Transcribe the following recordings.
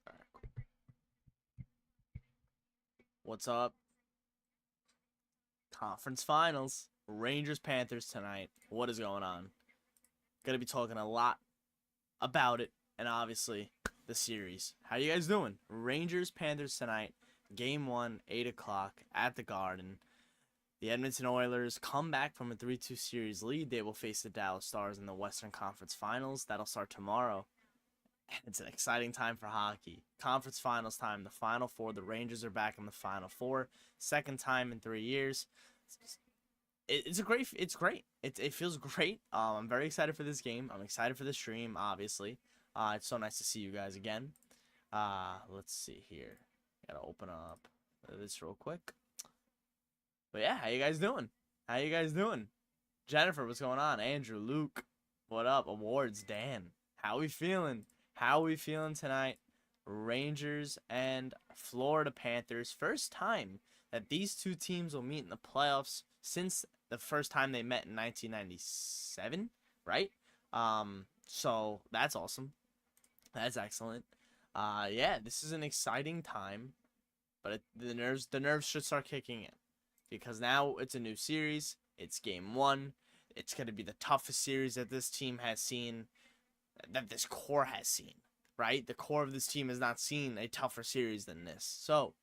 All right, cool. What's up? Conference Finals. Rangers Panthers tonight. What is going on? Gonna be talking a lot about it, and obviously the series. How you guys doing? Rangers Panthers tonight. Game 1, 8 o'clock at the Garden. The Edmonton Oilers come back from a 3-2 series lead. They will face the Dallas Stars in the Western Conference Finals. That'll start tomorrow. It's an exciting time for hockey. Conference Finals time. The Final Four. The Rangers are back in the Final Four. Second time in 3 years. It's great. It feels great. I'm very excited for this game. I'm excited for the stream, obviously. It's so nice to see you guys again. Let's see here. Gotta open up this real quick. But yeah, how you guys doing? How you guys doing? Jennifer, what's going on? Andrew, Luke, what up? Awards, Dan. How we feeling? How we feeling tonight? Rangers and Florida Panthers. First time that these two teams will meet in the playoffs since the first time they met in 1997, right? So that's awesome. That's excellent. Yeah, this is an exciting time, but the nerves should start kicking in because now it's a new series. It's game 1. It's going to be the toughest series that this team has seen, that this core has seen, right? The core of this team has not seen a tougher series than this. So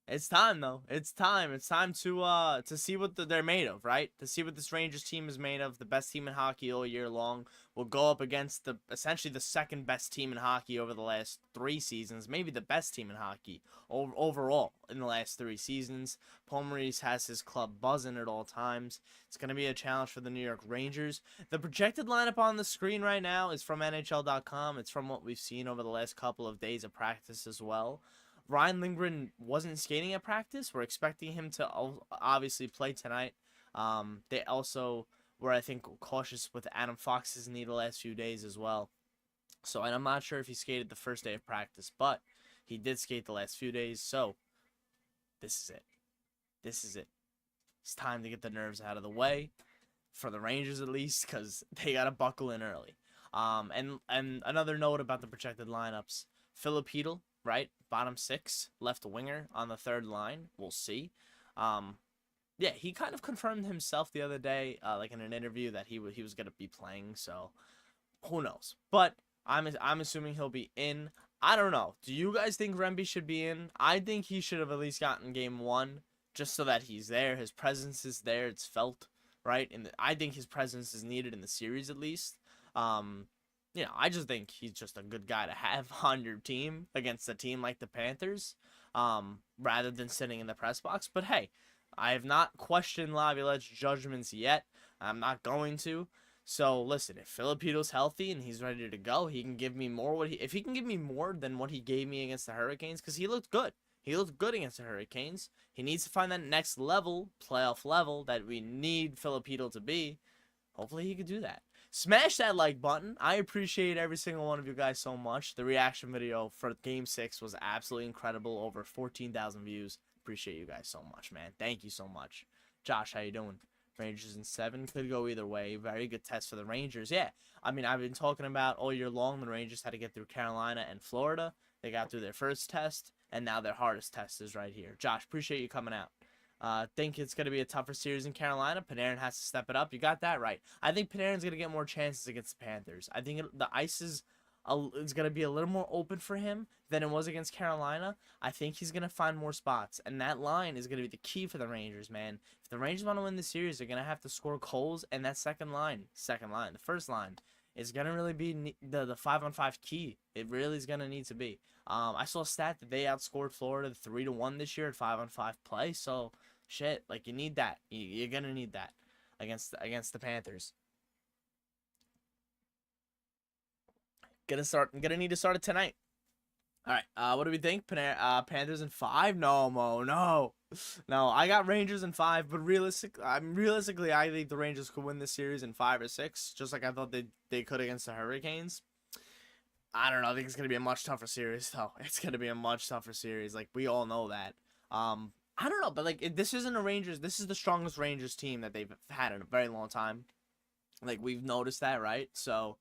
it's time, though. It's time. It's time to see what they're made of, right? To see what this Rangers team is made of. The best team in hockey all year long will go up against essentially the second best team in hockey over the last 3 seasons. Maybe the best team in hockey overall in the last 3 seasons. Paul Maurice has his club buzzing at all times. It's going to be a challenge for the New York Rangers. The projected lineup on the screen right now is from NHL.com. It's from what we've seen over the last couple of days of practice as well. Ryan Lindgren wasn't skating at practice. We're expecting him to obviously play tonight. They also were, I think, cautious with Adam Fox's knee the last few days as well. So, and I'm not sure if he skated the first day of practice, but he did skate the last few days. So, this is it. This is it. It's time to get the nerves out of the way, for the Rangers at least, because they got to buckle in early. And another note about the projected lineups. Filipino, right? Bottom 6, left winger on the 3rd line. We'll see. Yeah, he kind of confirmed himself the other day, like in an interview, that he was gonna be playing. So who knows? But I'm assuming he'll be in. I don't know. Do you guys think Remby should be in? I think he should have at least gotten game 1, just so that he's there. His presence is there. It's felt, right? And I think his presence is needed in the series at least. I just think he's just a good guy to have on your team against a team like the Panthers, rather than sitting in the press box. But hey, I have not questioned Laviolette's judgments yet. I'm not going to. So listen, if Filipino's healthy and he's ready to go, he can give me more. If he can give me more than what he gave me against the Hurricanes, because he looked good. He looked good against the Hurricanes. He needs to find that next level, playoff level, that we need Filipino to be. Hopefully he could do that. Smash that like button. I appreciate every single one of you guys so much. The reaction video for Game 6 was absolutely incredible. Over 14,000 views. Appreciate you guys so much, man. Thank you so much. Josh, how you doing? Rangers in 7. Could go either way. Very good test for the Rangers. Yeah, I mean, I've been talking about all year long the Rangers had to get through Carolina and Florida. They got through their first test, and now their hardest test is right here. Josh, appreciate you coming out. Think it's going to be a tougher series in Carolina. Panarin has to step it up. You got that right. I think Panarin's going to get more chances against the Panthers. I think the ice is going to be a little more open for him than it was against Carolina. I think he's going to find more spots, and that line is going to be the key for the Rangers, man. If the Rangers want to win the series, they're going to have to score goals, and that the first line, is going to really be the 5-on-5 key. It really is going to need to be. I saw a stat that they outscored Florida 3-1 this year at 5-on-5 play, so shit, like, you need that. You're going to need that against the Panthers. Gonna need to start it tonight. All right. What do we think? Panthers in 5? No, Mo. No. I got Rangers in 5, but realistically, I think the Rangers could win this series in 5 or 6, just like I thought they could against the Hurricanes. I don't know. I think it's gonna be a much tougher series, though. It's gonna be a much tougher series. Like, we all know that. I don't know, but like, this isn't a Rangers. This is the strongest Rangers team that they've had in a very long time. Like, we've noticed that, right? So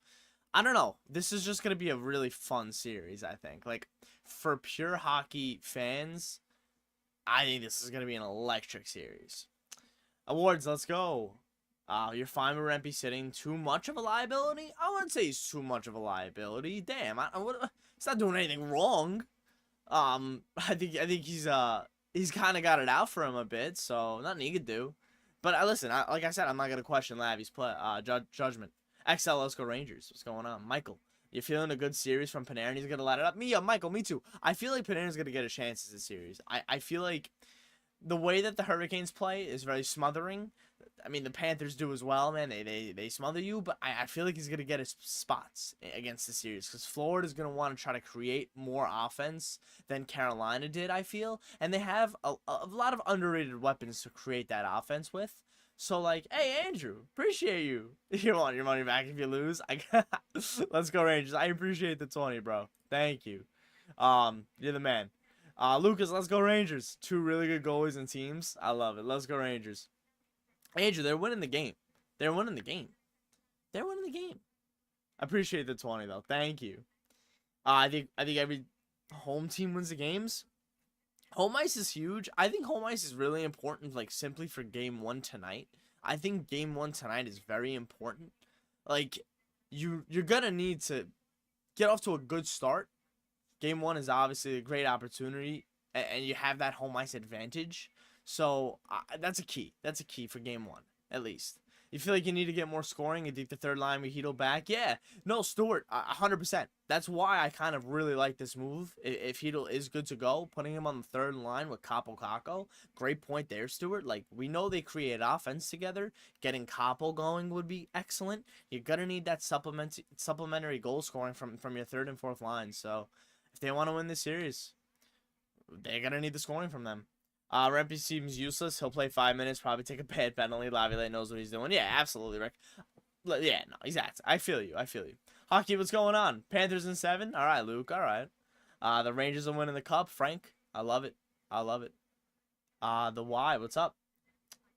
I don't know. This is just gonna be a really fun series, I think. Like, for pure hockey fans, I think this is gonna be an electric series. Awards, let's go. You're fine with Rempe sitting. Too much of a liability? I wouldn't say he's too much of a liability. Damn, he's not doing anything wrong. I think he's kind of got it out for him a bit, so nothing he could do. But listen, like I said, I'm not gonna question Lavi's judgment. XL, let's go Rangers. What's going on, Michael? You feeling a good series from Panarin? He's gonna light it up. Michael, me too. I feel like Panarin's gonna get a chance in this series. I feel like the way that the Hurricanes play is very smothering. I mean, the Panthers do as well, man. They smother you, but I feel like he's going to get his spots against the series because Florida's going to want to try to create more offense than Carolina did, I feel. And they have a lot of underrated weapons to create that offense with. So, like, hey, Andrew, appreciate you. You want your money back if you lose? Let's go, Rangers. I appreciate the 20, bro. Thank you. You're the man. Lucas, let's go Rangers. Two really good goalies and teams. I love it. Let's go Rangers. Andrew, they're winning the game. They're winning the game. They're winning the game. I appreciate the 20 though. Thank you. I think every home team wins the games. Home ice is huge. I think home ice is really important, like simply for game 1 tonight. I think game 1 tonight is very important. Like you're gonna need to get off to a good start. Game 1 is obviously a great opportunity, and you have that home ice advantage. So that's a key. That's a key for game 1, at least. You feel like you need to get more scoring? You think the third line with Heedle back? Yeah. No, Stewart, 100%. That's why I kind of really like this move. If Heedle is good to go, putting him on the third line with Capo Caco. Great point there, Stewart. Like, we know they create offense together. Getting Capo going would be excellent. You're going to need that supplementary goal scoring from your third and fourth line. So, if they want to win this series, they're going to need the scoring from them. Rempe seems useless. He'll play 5 minutes, probably take a bad penalty. Laviolette knows what he's doing. Yeah, absolutely, Rick. Yeah, no, exactly. I feel you. Hockey, what's going on? Panthers in 7? All right, Luke. All right. The Rangers are winning the cup. Frank, I love it. The why, what's up?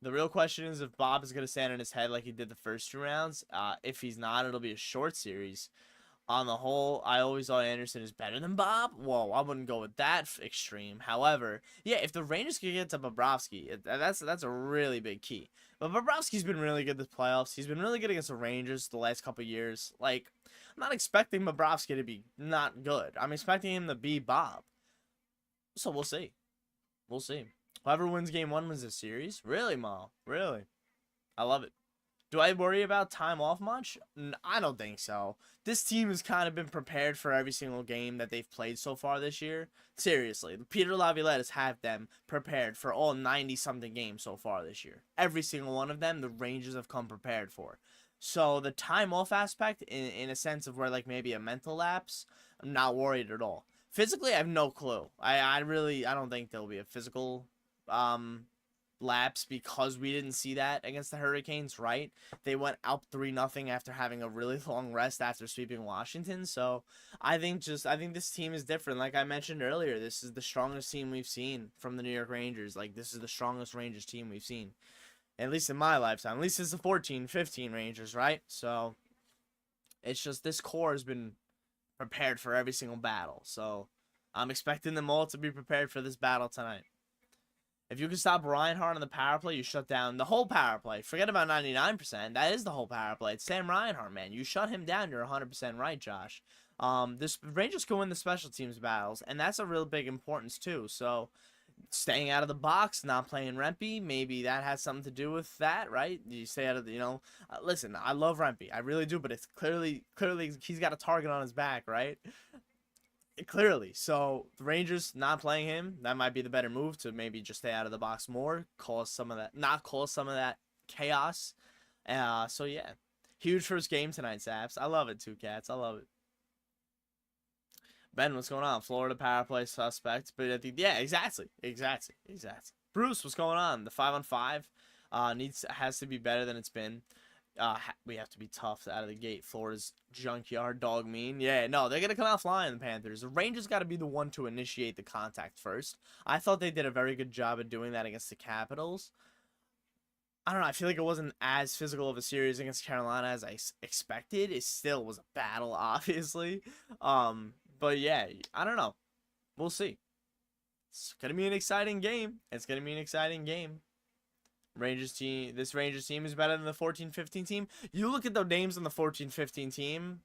The real question is if Bob is going to stand on his head like he did the first 2 rounds. If he's not, it'll be a short series. On the whole, I always thought Anderson is better than Bob. Whoa, I wouldn't go with that extreme. However, yeah, if the Rangers can get to Bobrovsky, that's a really big key. But Bobrovsky's been really good this playoffs. He's been really good against the Rangers the last couple years. Like, I'm not expecting Bobrovsky to be not good. I'm expecting him to be Bob. So we'll see. Whoever wins game 1 wins the series. Really, Ma? Really? I love it. Do I worry about time off much? I don't think so. This team has kind of been prepared for every single game that they've played so far this year. Seriously, Peter Laviolette has had them prepared for all 90-something games so far this year. Every single one of them, the Rangers have come prepared for. So the time off aspect, in a sense of where like maybe a mental lapse, I'm not worried at all. Physically, I have no clue. I don't think there'll be a physical lapse because we didn't see that against the Hurricanes, right? They went up 3-0 after having a really long rest after sweeping Washington. So I think this team is different. Like I mentioned earlier, this is the strongest team we've seen from the New York Rangers. Like, this is the strongest Rangers team we've seen, at least in my lifetime. At least it's the 14-15 Rangers, right? So it's just this core has been prepared for every single battle. So I'm expecting them all to be prepared for this battle tonight. If you can stop Reinhart on the power play, you shut down the whole power play. Forget about 99%. That is the whole power play. It's Sam Reinhart, man. You shut him down, you're 100% right, Josh. This Rangers can win the special teams battles, and that's a real big importance too. So, staying out of the box, not playing Rempe, maybe that has something to do with that, right? You stay out of the, listen, I love Rempe. I really do, but it's clearly he's got a target on his back, right? Clearly. So the Rangers not playing him, that might be the better move to maybe just stay out of the box more, not cause some of that chaos. So yeah, huge first game tonight, Saps. I love it too, Cats. I love it. Ben, what's going on? Florida power play suspect, but I think exactly. Bruce, what's going on? The 5-on-5 has to be better than it's been. We have to be tough out of the gate. Florida's junkyard dog mean. Yeah, no, they're going to come out flying, the Panthers. The Rangers got to be the one to initiate the contact first. I thought they did a very good job of doing that against the Capitals. I don't know. I feel like it wasn't as physical of a series against Carolina as I expected. It still was a battle, obviously. But yeah, I don't know. We'll see. It's gonna be an exciting game. It's gonna be an exciting game. This Rangers team is better than the 14-15 team. You look at the names on the 14-15 team.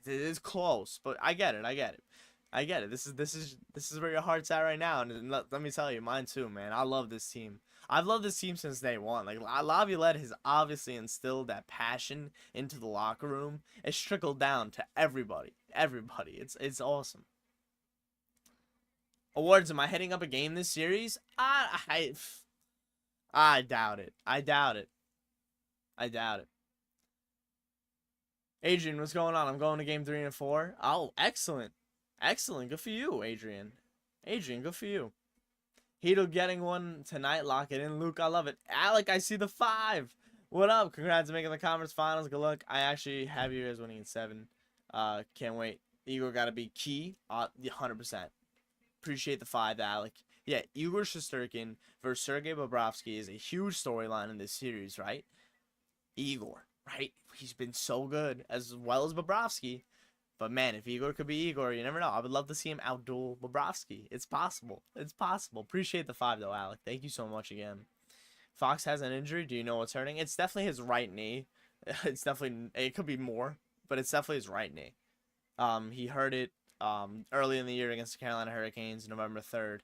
It is close, but I get it. I get it. This is where your heart's at right now, and let me tell you, mine too, man. I love this team. I've loved this team since day one. Like, Laviolette has obviously instilled that passion into the locker room. It's trickled down to everybody. Everybody. It's awesome. Awards, am I heading up a game this series? I doubt it. I doubt it. I doubt it. Adrian, what's going on? I'm going to game 3 and 4. Oh, excellent. Excellent. Good for you, Adrian. Adrian, good for you. Heedle getting one tonight. Lock it in. Luke, I love it. Alec, I see the 5. What up? Congrats on making the conference finals. Good luck. I actually have you guys winning in 7. Can't wait. Igor got to be key. 100%. Appreciate the 5, Alec. Yeah, Igor Shesterkin versus Sergei Bobrovsky is a huge storyline in this series, right? Igor, right? He's been so good, as well as Bobrovsky. But man, if Igor could be Igor, you never know. I would love to see him outduel Bobrovsky. It's possible. It's possible. Appreciate the 5, though, Alec. Thank you so much again. Fox has an injury. Do you know what's hurting? It's definitely his right knee. It could be more, but it's definitely his right knee. He hurt it early in the year against the Carolina Hurricanes, November 3rd.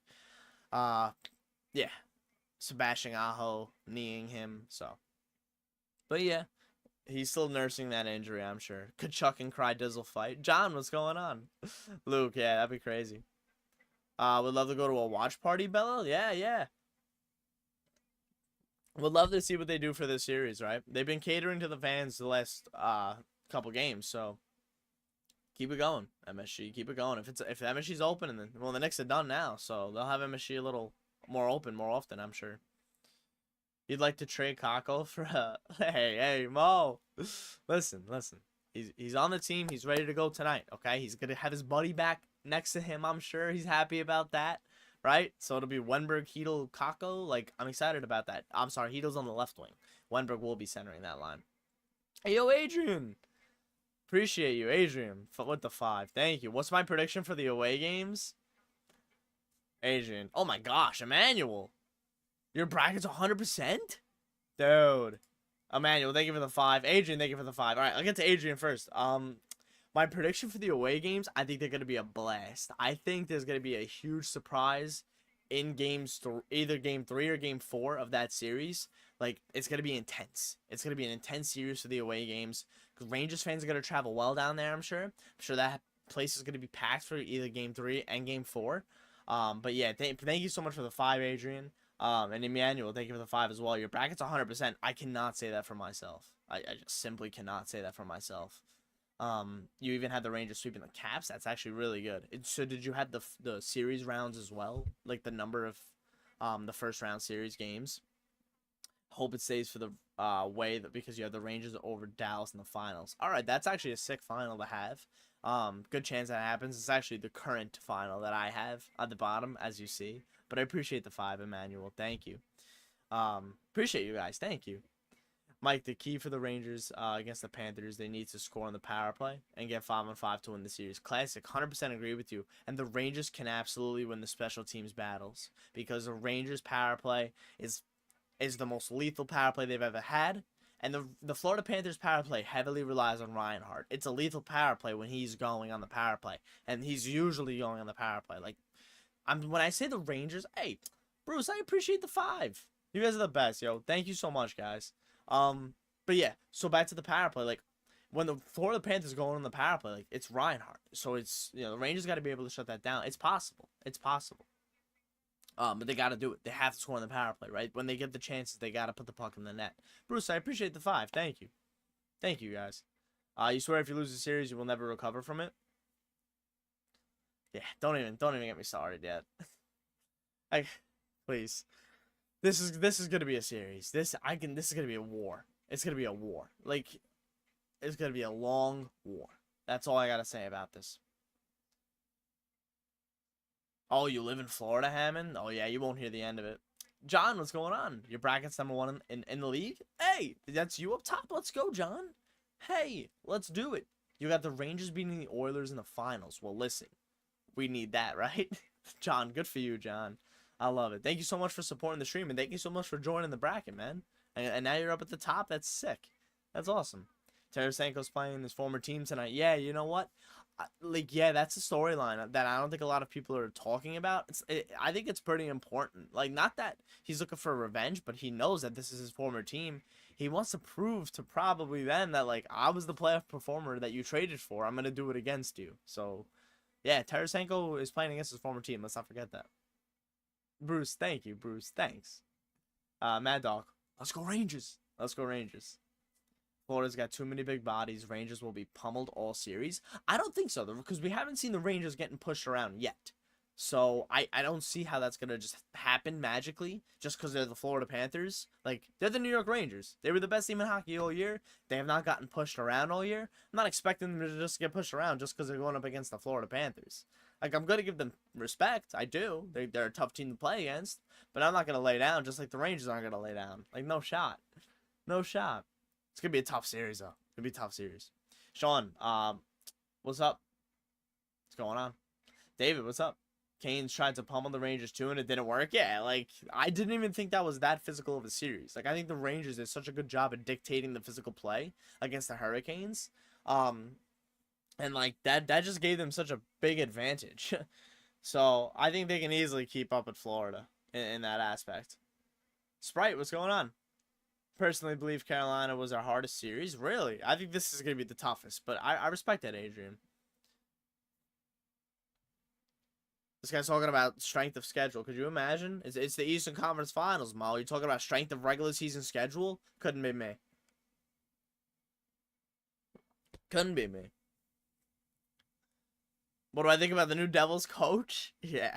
Yeah, Sebastian Aho kneeing him, so. But yeah, he's still nursing that injury, I'm sure. Kachuk and Cry Dizzle fight. John, what's going on? Luke, yeah, that'd be crazy. Would love to go to a watch party, Bella? Yeah. Would love to see what they do for this series, right? They've been catering to the fans the last couple games, so keep it going, MSG. Keep it going. If MSG's open, and then the Knicks are done now, so they'll have MSG a little more open more often, I'm sure. You'd like to trade Kako for hey Mo. Listen. He's on the team. He's ready to go tonight. Okay, he's gonna have his buddy back next to him. I'm sure he's happy about that, right? So it'll be Wenberg, Heedle, Kako. Like, I'm excited about that. I'm sorry, Heedle's on the left wing. Wenberg will be centering that line. Hey, yo, Adrian. Appreciate you, Adrian, with the 5. Thank you. What's my prediction for the away games? Adrian. Oh my gosh, Emmanuel. Your bracket's 100%? Dude. Emmanuel, thank you for the 5. Adrian, thank you for the 5. All right, I'll get to Adrian first. My prediction for the away games, I think they're going to be a blast. I think there's going to be a huge surprise in either game 3 or game 4 of that series. Like, it's going to be intense. It's going to be an intense series for the away games. Rangers fans are going to travel well down there, I'm sure. I'm sure that place is going to be packed for either game 3 and game 4. But yeah, thank you so much for the 5, Adrian. And Emmanuel, thank you for the 5 as well. Your bracket's 100%. I cannot say that for myself. I just simply cannot say that for myself. You even had the Rangers sweeping the Caps. That's actually really good. So did you have the series rounds as well? Like the number of the first round series games? Hope it stays for the because you have the Rangers over Dallas in the finals. All right, that's actually a sick final to have. Good chance that happens. It's actually the current final that I have at the bottom, as you see. But I appreciate the 5, Emmanuel. Thank you. Appreciate you guys. Thank you. Mike, the key for the Rangers against the Panthers, they need to score on the power play and get 5-on-5 to win the series. Classic. 100% agree with you. And the Rangers can absolutely win the special teams battles because the Rangers power play is the most lethal power play they've ever had. And the Florida Panthers power play heavily relies on Reinhart. It's a lethal power play when he's going on the power play. And he's usually going on the power play. Like, when I say the Rangers, hey, Bruce, I appreciate the 5. You guys are the best, yo. Thank you so much, guys. But yeah, so back to the power play. Like, when the Florida Panthers go on the power play, like, it's Reinhart. So it's, the Rangers got to be able to shut that down. It's possible. It's possible. But they got to do it. They have to score on the power play, right? When they get the chances, they got to put the puck in the net. Bruce, I appreciate the 5. Thank you. Thank you, guys. You swear if you lose the series, you will never recover from it? Yeah, don't even get me started yet. Please. This is gonna be a series. This is gonna be a war. It's gonna be a war. Like, it's gonna be a long war. That's all I gotta say about this. Oh, you live in Florida, Hammond? Oh yeah, you won't hear the end of it. John, what's going on? Your bracket's number one in the league? Hey, that's you up top. Let's go, John. Hey, let's do it. You got the Rangers beating the Oilers in the finals. Well, listen, we need that, right? John, good for you, John. I love it. Thank you so much for supporting the stream, and thank you so much for joining the bracket, man. And now you're up at the top. That's sick. That's awesome. Tarasenko's playing his former team tonight. Yeah, you know what? Yeah, that's a storyline that I don't think a lot of people are talking about. I think it's pretty important. Like, not that he's looking for revenge, but he knows that this is his former team. He wants to prove to probably them that, like, I was the playoff performer that you traded for. I'm going to do it against you. So, yeah, Tarasenko is playing against his former team. Let's not forget that. Bruce, thank you, Bruce. Thanks. Mad Dog, let's go Rangers. Let's go Rangers. Florida's got too many big bodies. Rangers will be pummeled all series. I don't think so, though, because we haven't seen the Rangers getting pushed around yet. So I don't see how that's going to just happen magically just because they're the Florida Panthers. Like, they're the New York Rangers. They were the best team in hockey all year. They have not gotten pushed around all year. I'm not expecting them to just get pushed around just because they're going up against the Florida Panthers. Like, I'm going to give them respect. I do. They're a tough team to play against. But I'm not going to lay down just like the Rangers aren't going to lay down. Like, no shot. No shot. It's going to be a tough series, though. It's going to be a tough series. Sean, what's up? What's going on? David, what's up? Canes tried to pummel the Rangers, too, and it didn't work. Yeah, like, I didn't even think that was that physical of a series. Like, I think the Rangers did such a good job at dictating the physical play against the Hurricanes. And, like, that just gave them such a big advantage. So, I think they can easily keep up with Florida in that aspect. Sprite, what's going on? Personally believe Carolina was our hardest series. Really? I think this is going to be the toughest, but I respect that, Adrian. This guy's talking about strength of schedule. Could you imagine? It's the Eastern Conference Finals, Mo. You're talking about strength of regular season schedule? Couldn't be me. Couldn't be me. What do I think about the new Devils coach? Yeah.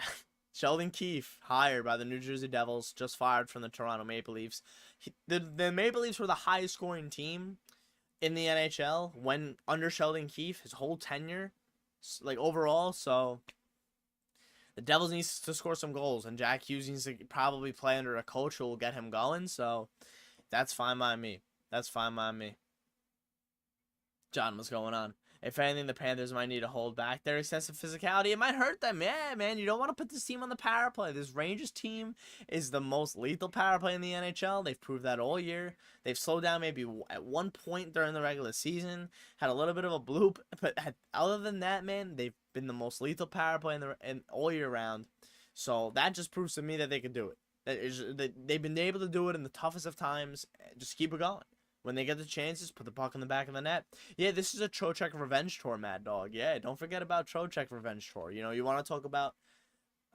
Sheldon Keefe, hired by the New Jersey Devils, just fired from the Toronto Maple Leafs. The Maple Leafs were the highest scoring team in the NHL when under Sheldon Keefe, his whole tenure, like overall. So the Devils needs to score some goals, and Jack Hughes needs to probably play under a coach who will get him going. So that's fine by me. That's fine by me. John, what's going on? If anything, the Panthers might need to hold back their excessive physicality. It might hurt them. Yeah, man, you don't want to put this team on the power play. This Rangers team is the most lethal power play in the NHL. They've proved that all year. They've slowed down maybe at one point during the regular season, had a little bit of a bloop. But other than that, man, they've been the most lethal power play in all year round. So that just proves to me that they can do it. They've been able to do it in the toughest of times. Just keep it going. When they get the chances, put the puck in the back of the net. Yeah, this is a Trocheck revenge tour, Mad Dog. Yeah, don't forget about Trocheck revenge tour. You know, you want to talk about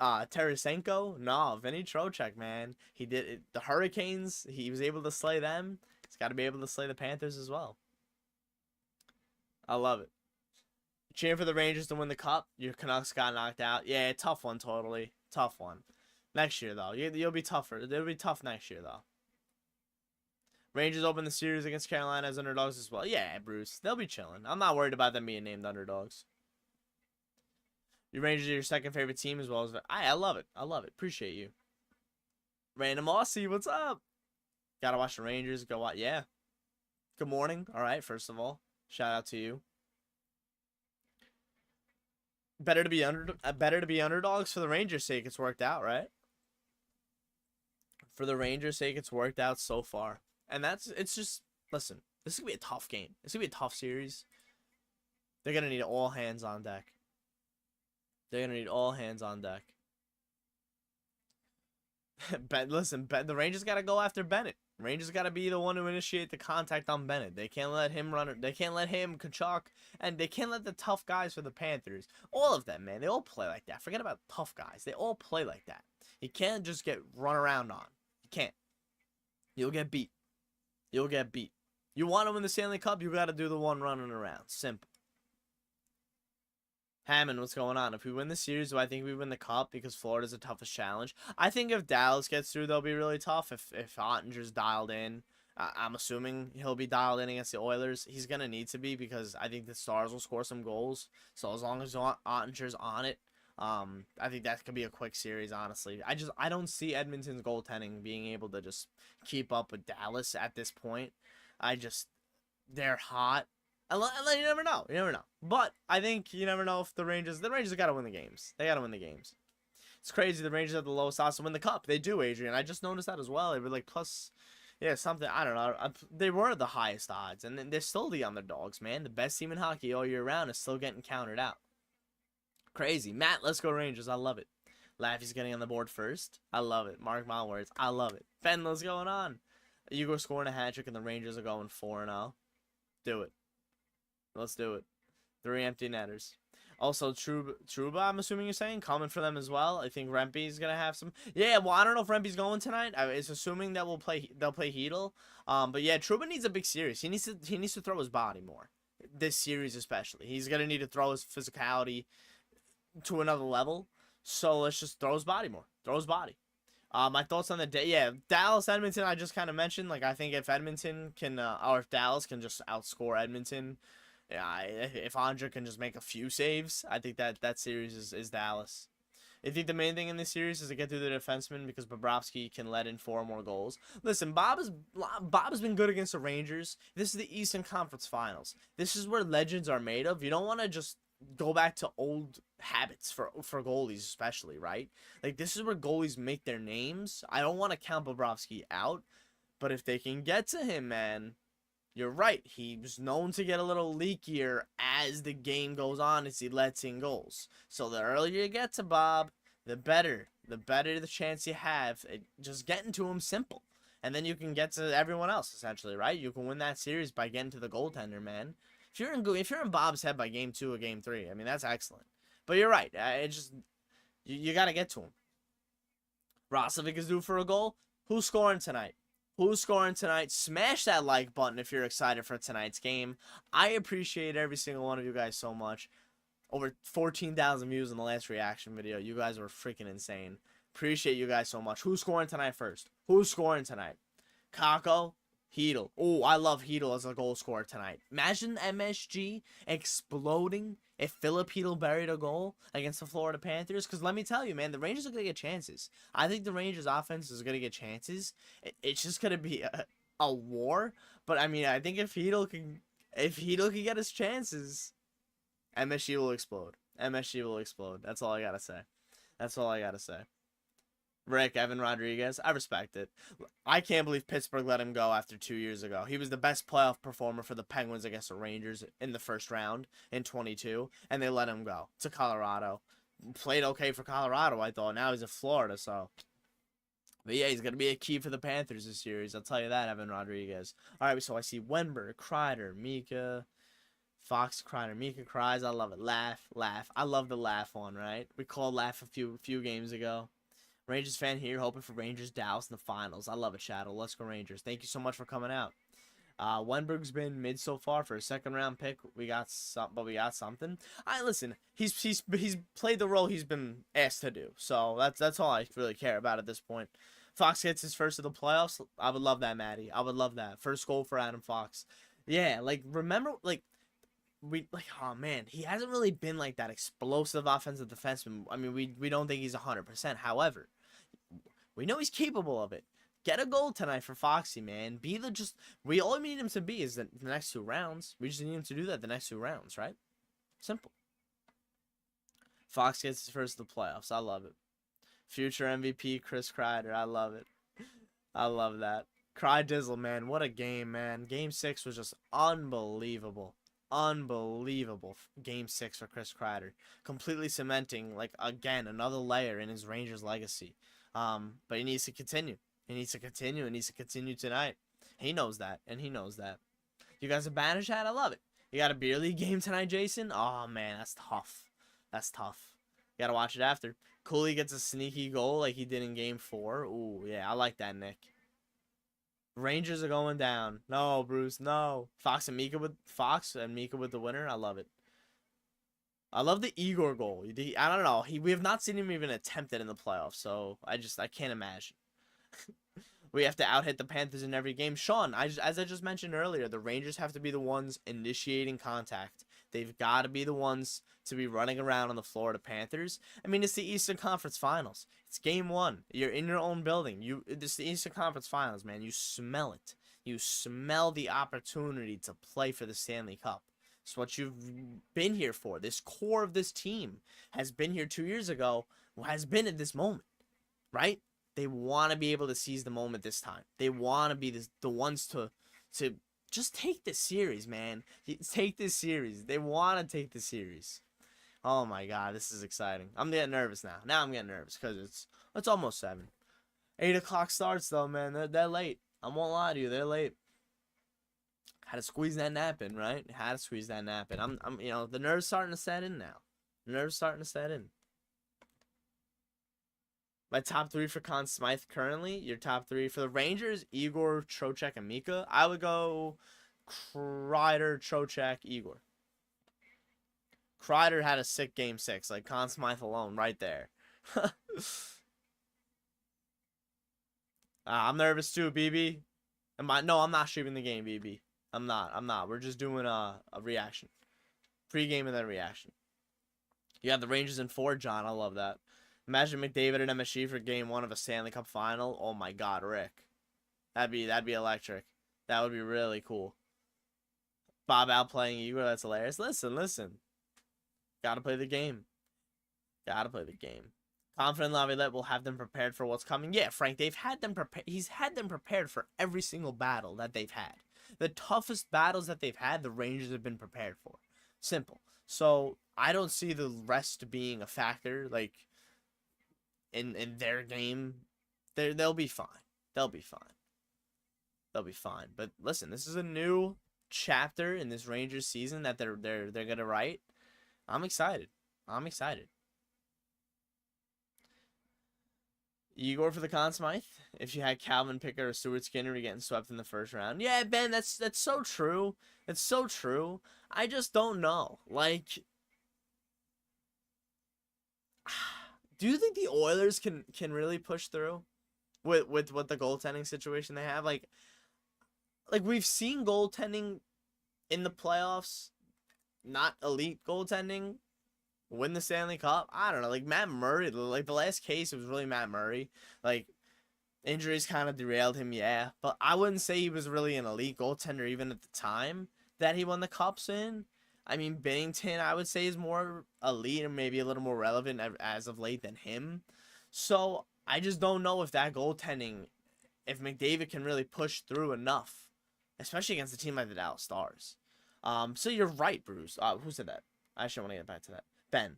Tarasenko? No, Vinny Trocheck, man. He did it. The Hurricanes, he was able to slay them. He's got to be able to slay the Panthers as well. I love it. Cheering for the Rangers to win the Cup. Your Canucks got knocked out. Yeah, tough one, totally. Tough one. Next year, though. You'll be tougher. It'll be tough next year, though. Rangers open the series against Carolina as underdogs as well. Yeah, Bruce. They'll be chilling. I'm not worried about them being named underdogs. Your Rangers are your second favorite team as well as... I love it. I love it. Appreciate you. Random Aussie, what's up? Gotta watch the Rangers. Go watch. Yeah. Good morning. All right, first of all. Shout out to you. Better to be underdogs for the Rangers' sake. It's worked out, right? For the Rangers' sake, it's worked out so far. And it's just, listen, this is going to be a tough game. It's going to be a tough series. They're going to need all hands on deck. They're going to need all hands on deck. The Rangers got to go after Bennett. Rangers got to be the one to initiate the contact on Bennett. They can't let him run it. They can't let him, Kachuk, and they can't let the tough guys for the Panthers. All of them, man, they all play like that. Forget about tough guys. They all play like that. You can't just get run around on. You can't. You'll get beat. You'll get beat. You want to win the Stanley Cup, you got to do the one running around. Simple. Hammond, what's going on? If we win the series, do I think we win the Cup because Florida's the toughest challenge? I think if Dallas gets through, they'll be really tough. If Ottinger's dialed in, I'm assuming he'll be dialed in against the Oilers. He's going to need to be because I think the Stars will score some goals. So as long as Ottinger's on it, I think that could be a quick series, honestly. I don't see Edmonton's goaltending being able to just keep up with Dallas at this point. They're hot. You never know. You never know. But I think you never know if the Rangers got to win the games. They got to win the games. It's crazy. The Rangers have the lowest odds to win the cup. They do, Adrian. I just noticed that as well. They were like plus, yeah, something. I don't know. They were the highest odds, and they're still the underdogs, man. The best team in hockey all year round is still getting counted out. Crazy. Matt, let's go Rangers. I love it. Laffy's getting on the board first. I love it. Mark my words. I love it. Ben, what's going on? Hugo scoring a hat trick, and the Rangers are going 4-0. Do it. Let's do it. 3 empty netters. Also, Trouba, I'm assuming you're saying, coming for them as well. I think Rempe's gonna have some. Yeah, well, I don't know if Rempe's going tonight. It's assuming that they'll play Hedel. But yeah, Trouba needs a big series. He needs to throw his body more. This series especially. He's gonna need to throw his physicality to another level. So let's just throw his body more. Throw his body. My thoughts on the day. Yeah, Dallas, Edmonton. I just kind of mentioned. Like, I think if Edmonton can, or if Dallas can just outscore Edmonton. Yeah, if Andre can just make a few saves, I think that series is Dallas. I think the main thing in this series is to get through the defenseman because Bobrovsky can let in 4 more goals. Listen, Bob has been good against the Rangers. This is the Eastern Conference Finals. This is where legends are made of. You don't want to just go back to old habits for goalies, especially, right? Like, this is where goalies make their names. I don't want to count Bobrovsky out, but if they can get to him, man. You're right. He was known to get a little leakier as the game goes on as he lets in goals. So the earlier you get to Bob, the better. The better the chance you have. Just getting to him simple. And then you can get to everyone else, essentially, right? You can win that series by getting to the goaltender, man. If you're in Bob's head by game 2 or game 3, I mean, that's excellent. But you're right. You got to get to him. Rosovic is due for a goal. Who's scoring tonight? Who's scoring tonight? Smash that like button if you're excited for tonight's game. I appreciate every single one of you guys so much. Over 14,000 views in the last reaction video. You guys were freaking insane. Appreciate you guys so much. Who's scoring tonight first? Who's scoring tonight? Kako? Hedel. Oh, I love Hedel as a goal scorer tonight. Imagine MSG exploding if Philip Hedel buried a goal against the Florida Panthers. Because let me tell you, man, the Rangers are going to get chances. I think the Rangers offense is going to get chances. It's just going to be a war. But, I mean, I think if Hedel can get his chances, MSG will explode. MSG will explode. That's all I got to say. That's all I got to say. Rick, Evan Rodriguez, I respect it. I can't believe Pittsburgh let him go after 2 years ago. He was the best playoff performer for the Penguins against the Rangers in the first round in 22, and they let him go to Colorado. Played okay for Colorado, I thought. Now he's in Florida, so. But yeah, he's going to be a key for the Panthers this series. I'll tell you that, Evan Rodriguez. All right, so I see Wenberg, Kreider, Mika, Fox, Kreider, Mika cries. I love it. Laugh. I love the laugh one, right? We called laugh a few games ago. Rangers fan here, hoping for Rangers Dallas in the finals. I love it, Shadow. Let's go Rangers. Thank you so much for coming out. Wenberg's been mid so far for a second-round pick. We got something. Listen. He's played the role he's been asked to do. So that's all I really care about at this point. Fox gets his first of the playoffs. I would love that, Maddie. I would love that. First goal for Adam Fox. Yeah, remember, oh man, he hasn't really been like that explosive offensive defenseman. I mean, we don't think he's 100%. However, we know he's capable of it. Get a goal tonight for Foxy, man. We all we need him to be is the next 2 rounds. We just need him to do that the next 2 rounds, right? Simple. Fox gets his first of the playoffs. I love it. Future MVP Chris Kreider. I love it. I love that. Cry Dizzle, man. What a game, man. Game 6 was just unbelievable. Unbelievable game 6 for Chris Kreider. Completely cementing, again, another layer in his Rangers legacy. But he needs to continue. He needs to continue tonight. He knows that, and he knows that. You guys a banner chat? I love it. You got a beer league game tonight, Jason? Oh, man, that's tough. That's tough. You got to watch it after. Cooley gets a sneaky goal like he did in game 4. Ooh, yeah, I like that, Nick. Rangers are going down. No, Bruce, no. Fox and Mika with the winner. I love it. I love the Igor goal. I don't know. We have not seen him even attempt it in the playoffs, so I can't imagine. We have to out-hit the Panthers in every game. Sean, as I just mentioned earlier, the Rangers have to be the ones initiating contact. They've got to be the ones to be running around on the Florida Panthers. I mean, it's the Eastern Conference Finals. It's game one. You're in your own building. It's the Eastern Conference Finals, man. You smell it. You smell the opportunity to play for the Stanley Cup. It's what you've been here for. This core of this team has been here 2 years ago, has been at this moment, right? They want to be able to seize the moment this time. They want to be the ones to just take this series, man. Take this series. They want to take the series. Oh my God, this is exciting. I'm getting nervous now. Now I'm getting nervous because it's almost 7. 8 o'clock starts though, man. They're late. I won't lie to you. They're late. Had to squeeze that nap in, right? Had to squeeze that nap in. I'm the nerves starting to set in now. The nerves starting to set in. My top 3 for Conn Smythe currently. Your top 3 for the Rangers: Igor, Trocheck, and Mika. I would go Kreider, Trocheck, Igor. Kreider had a sick game 6. Like Conn Smythe alone, right there. I'm nervous too, BB. No, I'm not streaming the game, BB. I'm not. We're just doing a reaction. Pre-game and then reaction. You have the Rangers in 4, John. I love that. Imagine McDavid and MSG for game 1 of a Stanley Cup final. Oh my God, Rick. That'd be electric. That would be really cool. Bob outplaying Igor, that's hilarious. Listen. Gotta play the game. Confident Laviolette will have them prepared for what's coming. Yeah, Frank, they've had them prepared. He's had them prepared for every single battle that they've had. The toughest battles that they've had, the Rangers have been prepared for. Simple. So I don't see the rest being a factor. Like in their game, they'll be fine. They'll be fine. But listen, this is a new chapter in this Rangers season that they're gonna write. I'm excited. Igor for the Conn Smythe. If you had Calvin Pickett or Stuart Skinner getting swept in the first round. Yeah, Ben, that's so true. It's so true. I just don't know. Like, do you think the Oilers can really push through with what the goaltending situation they have? Like we've seen goaltending in the playoffs, not elite goaltending, win the Stanley Cup. I don't know. Like Matt Murray, like the last case, it was really Matt Murray. Like injuries kind of derailed him, yeah. But I wouldn't say he was really an elite goaltender even at the time that he won the Cups in. I mean, Binnington, I would say, is more elite and maybe a little more relevant as of late than him. So I just don't know if that goaltending, if McDavid can really push through enough, especially against a team like the Dallas Stars. So you're right, Bruce. Who said that? I actually want to get back to that. Ben.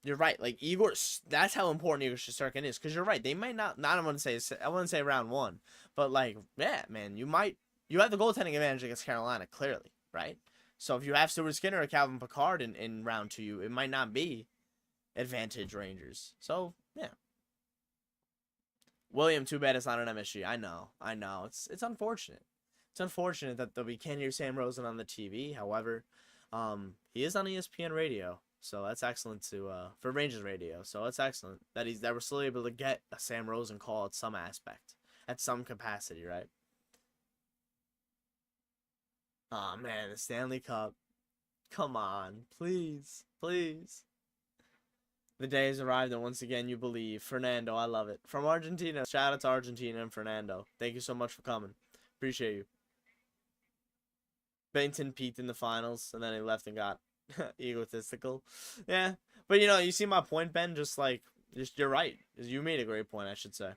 You're right. Like Igor, that's how important Igor Shesterkin is. Because you're right. They might not. I wouldn't say round 1, but like, yeah, man, you have the goaltending advantage against Carolina clearly, right? So if you have Stuart Skinner or Calvin Pickard in round 2, it might not be advantage Rangers. So yeah. William, too bad it's not an MSG. I know. It's unfortunate. It's unfortunate that we can't hear Sam Rosen on the TV. However, he is on ESPN radio, so that's excellent for Rangers radio. So it's excellent that we're still able to get a Sam Rosen call at some aspect, at some capacity, right? Oh man, the Stanley Cup. Come on, please. The day has arrived, and once again, you believe. Fernando, I love it. From Argentina. Shout out to Argentina and Fernando. Thank you so much for coming. Appreciate you. Bennington peaked in the finals, and then he left and got egotistical. Yeah, but you see my point, Ben. You're right. You made a great point, I should say.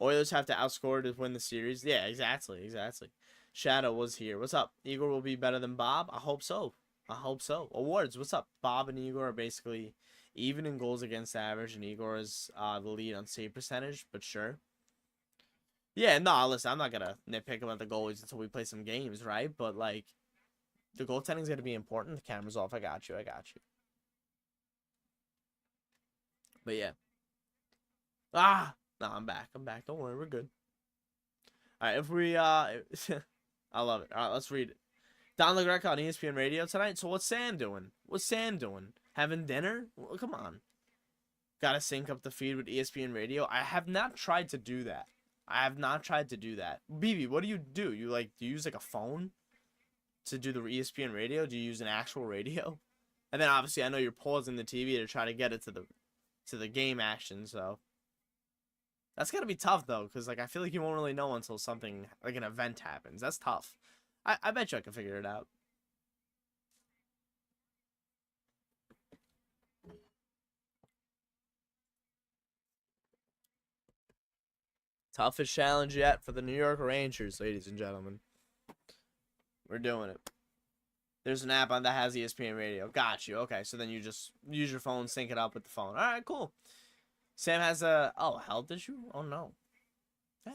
Oilers have to outscore to win the series. Yeah, exactly. Shadow was here. What's up? Igor will be better than Bob? I hope so. Awards, what's up? Bob and Igor are basically even in goals against average, and Igor is the lead on save percentage, but sure. Yeah, no, listen, I'm not going to nitpick about the goalies until we play some games, right? But, like, the goaltending's going to be important. The camera's off. I got you. But, yeah. No, I'm back. Don't worry, we're good. All right, if we, I love it. All right, let's read it. Don LaGreca on ESPN Radio tonight. So what's Sam doing? Having dinner? Well, come on. Gotta sync up the feed with ESPN Radio. I have not tried to do that. BB, what do? You use like a phone? to do the ESPN radio? Do you use an actual radio? And then obviously I know you're pausing the TV to try to get it to the game action, so that's gotta be tough though, because like I feel like you won't really know until something like an event happens. That's tough. I bet you I can figure it out. Toughest challenge yet for the New York Rangers, ladies and gentlemen. We're doing it. There's an app on that has ESPN radio. Got you. Okay, so then you just use your phone, sync it up with the phone. All right, cool. Sam has a health issue. Oh no. Hey.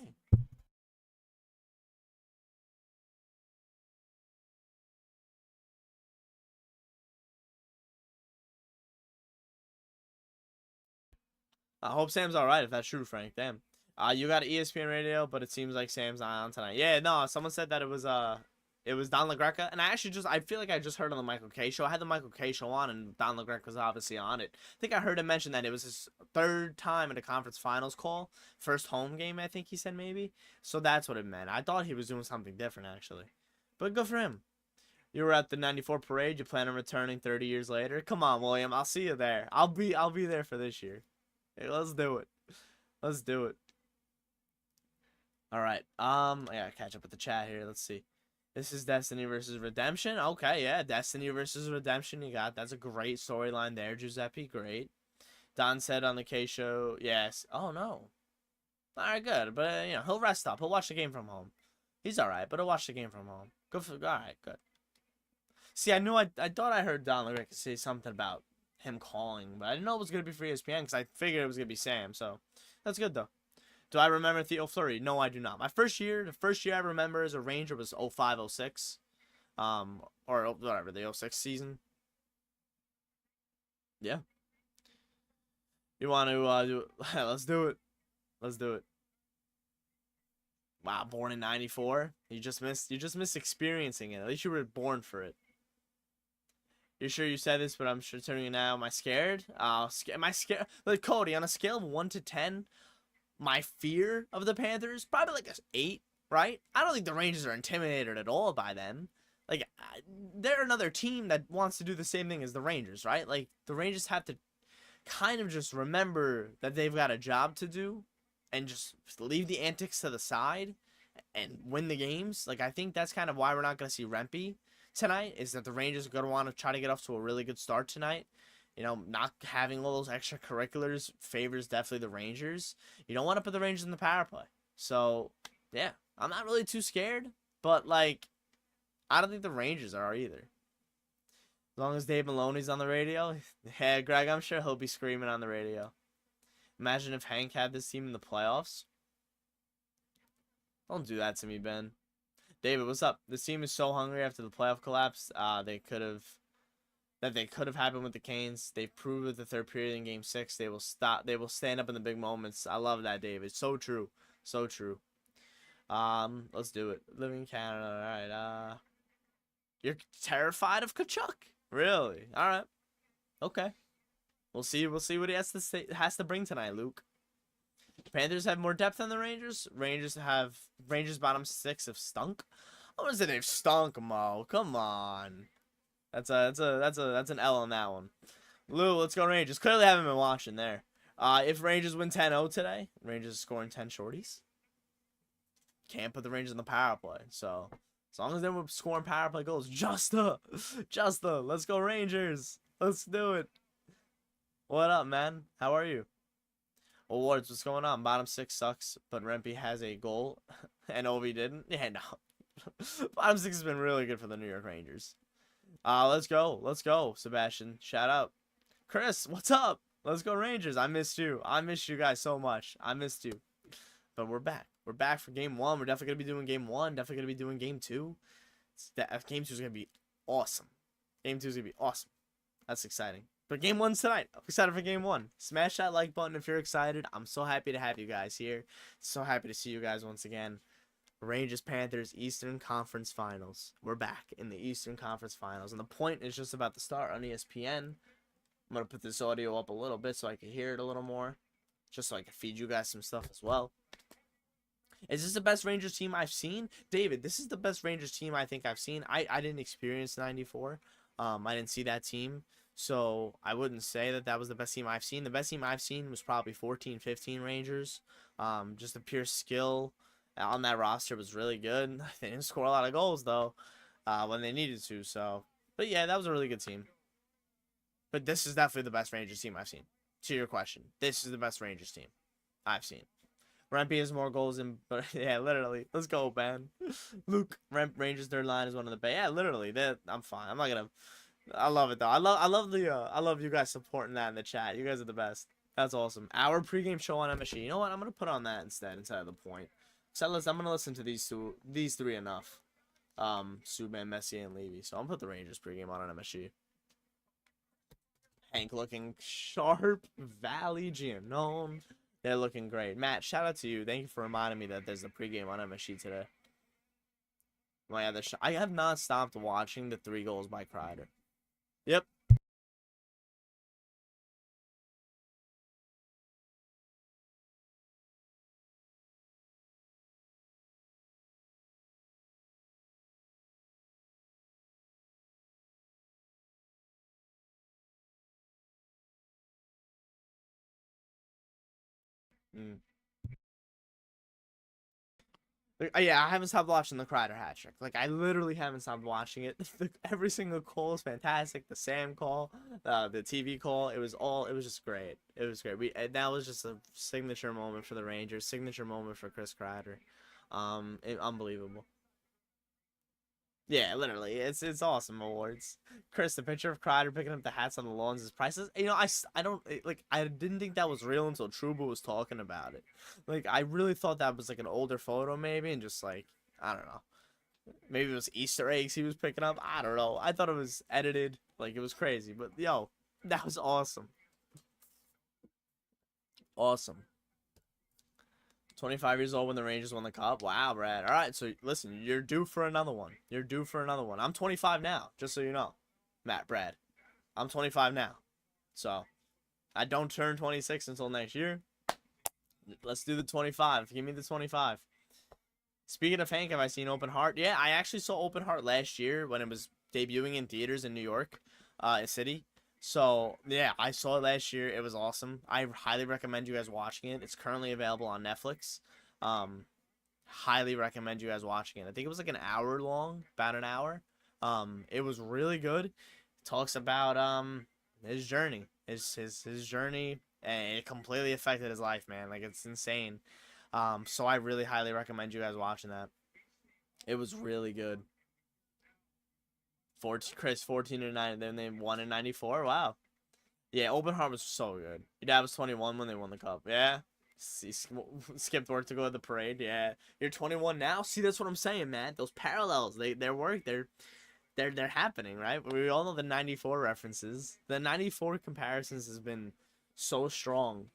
I hope Sam's all right if that's true, Frank. Damn. You got an ESPN radio, but it seems like Sam's not on tonight. Yeah, no, someone said that it was Don LaGreca, and I feel like I just heard on the Michael K show. I had the Michael K show on, and Don LaGreca was obviously on it. I think I heard him mention that it was his third time in a conference finals call, first home game. I think he said maybe. So that's what it meant. I thought he was doing something different actually, but good for him. You were at the '94 parade. You plan on returning 30 years later. Come on, William. I'll see you there. I'll be there for this year. Hey, let's do it. Let's do it. All right. I gotta catch up with the chat here. Let's see. This is Destiny versus Redemption. Okay, yeah, Destiny versus Redemption. You got that's a great storyline there, Giuseppe. Great. Don said on the K show, yes. Oh no. All right, good. But you know he'll rest up. He'll watch the game from home. He's all right, but he'll watch the game from home. Good for. All right, good. See, I thought I heard Don LaGreca say something about him calling, but I didn't know it was gonna be for ESPN because I figured it was gonna be Sam. So that's good though. Do I remember Theo Fleury? No, I do not. The first year I remember as a Ranger was 05-06. Or whatever, the 06 season. Yeah. You want to do it? Let's do it. Let's do it. Wow, born in 94. You just missed experiencing it. At least you were born for it. You're sure you said this, but I'm sure telling you now. Am I scared? Am I scared? Like Cody, on a scale of 1 to 10, my fear of the Panthers, probably like a 8, right? I don't think the Rangers are intimidated at all by them. Like, they're another team that wants to do the same thing as the Rangers, right? Like, the Rangers have to kind of just remember that they've got a job to do and just leave the antics to the side and win the games. Like, I think that's kind of why we're not going to see Rempe tonight, is that the Rangers are going to want to try to get off to a really good start tonight. You know, not having all those extracurriculars favors definitely the Rangers. You don't want to put the Rangers in the power play. So, yeah, I'm not really too scared. But, like, I don't think the Rangers are either. As long as Dave Maloney's on the radio, yeah, Greg, I'm sure he'll be screaming on the radio. Imagine if Hank had this team in the playoffs. Don't do that to me, Ben. David, what's up? This team is so hungry after the playoff collapse. They could have happened with the Canes. They've proved with the third period in Game 6. They will stand up in the big moments. I love that, David. So true. So true. Let's do it. Living in Canada. All right. You're terrified of Kachuk? Really? All right. Okay. We'll see what he has to bring tonight, Luke. The Panthers have more depth than the Rangers. Rangers bottom 6 have stunk. I want to say they've stunk, Mo. Come on. That's an L on that one. Lou, let's go Rangers. Clearly haven't been watching there. If Rangers win 10-0 today, Rangers scoring 10 shorties. Can't put the Rangers in the power play. So as long as they're scoring power play goals, Justa, let's go Rangers. Let's do it. What up, man? How are you? Awards, what's going on? Bottom 6 sucks, but Rempe has a goal, and Ovi didn't. Yeah, no. Bottom 6 has been really good for the New York Rangers. Let's go, Sebastian. Shout out. Chris, what's up? Let's go Rangers. I missed you. I missed you guys so much. I missed you. But we're back. We're back for Game 1. We're definitely going to be doing Game 1. Definitely going to be doing Game 2. Game 2 is going to be awesome. Game 2 is going to be awesome. That's exciting. But Game 1's tonight. I'm excited for Game 1. Smash that like button if you're excited. I'm so happy to have you guys here. So happy to see you guys once again. Rangers Panthers Eastern Conference Finals. We're back in the Eastern Conference Finals. And the point is just about to start on ESPN. I'm going to put this audio up a little bit so I can hear it a little more. Just so I can feed you guys some stuff as well. Is this the best Rangers team I've seen? David, this is the best Rangers team I think I've seen. I didn't experience 94. I didn't see that team. So I wouldn't say that that was the best team I've seen. The best team I've seen was probably 14-15 Rangers. Just the pure skill on that roster was really good. They didn't score a lot of goals, though, when they needed to. So, but yeah, that was a really good team. But this is definitely the best Rangers team I've seen. To your question, this is the best Rangers team I've seen. Rempe has more goals than, but yeah, literally. Let's go, man. Luke, Rangers third line is one of the best. Yeah, literally. I'm fine. I'm not gonna. I love it though. I love you guys supporting that in the chat. You guys are the best. That's awesome. Our pregame show on MSG. You know what? I'm gonna put on that instead of the point. So I'm gonna listen to these three enough. Subban, Messi, and Levy. So I'm gonna put the Rangers pregame on MSG. Hank looking sharp. Valley, Giannone. They're looking great. Matt, shout out to you. Thank you for reminding me that there's a pregame on MSG today. My other I have not stopped watching the 3 goals by Kreider. Yep. Mm. Yeah, I haven't stopped watching the Kreider hat trick. Like, I literally haven't stopped watching it. Every single call is fantastic. The Sam call, the TV call, it was just great. It was great. And that was just a signature moment for the Rangers, signature moment for Chris Kreider. Unbelievable. Yeah, literally, it's awesome awards. Chris, the picture of Kreider picking up the hats on the lawns is priceless. You know, I don't like. I didn't think that was real until Trouba was talking about it. Like, I really thought that was like an older photo, maybe, and just like I don't know, maybe it was Easter eggs he was picking up. I don't know. I thought it was edited. Like, it was crazy, but yo, that was awesome. Awesome. 25 years old when the Rangers won the Cup. Wow, Brad. All right, so listen, you're due for another one. You're due for another one. I'm 25 now, just so you know. Brad. I'm 25 now. So, I don't turn 26 until next year. Let's do the 25. Give me the 25. Speaking of Hank, have I seen Open Heart? Yeah, I actually saw Open Heart last year when it was debuting in theaters in New York City. So, yeah, I saw it last year. It was awesome. I highly recommend you guys watching it. It's currently available on Netflix. Highly recommend you guys watching it. I think it was like an hour long, about an hour. It was really good. It talks about his journey, his journey, and it completely affected his life, man. Like, it's insane. So I really highly recommend you guys watching that. It was really good. 14-9, then they won in 94. Wow. Yeah, Open Heart was so good. Your dad was 21 when they won the Cup. Yeah. He skipped work to go to the parade. Yeah. You're 21 now. See, that's what I'm saying, man. Those parallels, they're happening, right? We all know the 94 references. The 94 comparisons has been so strong.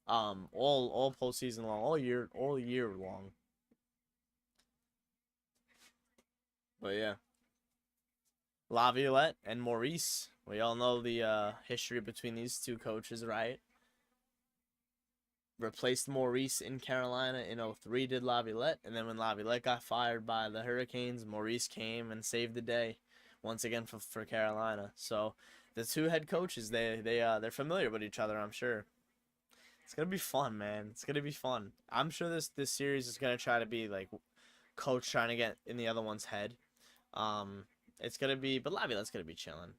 All postseason long, all year long. But yeah. Laviolette and Maurice. We all know the history between these two coaches, right? Replaced Maurice in Carolina in 03, did Laviolette. And then when Laviolette got fired by the Hurricanes, Maurice came and saved the day once again for Carolina. So the two head coaches, they're familiar with each other, I'm sure. It's going to be fun, man. It's going to be fun. I'm sure this series is going to try to be like coach trying to get in the other one's head. It's going to be, but Laviolette's going to be chilling.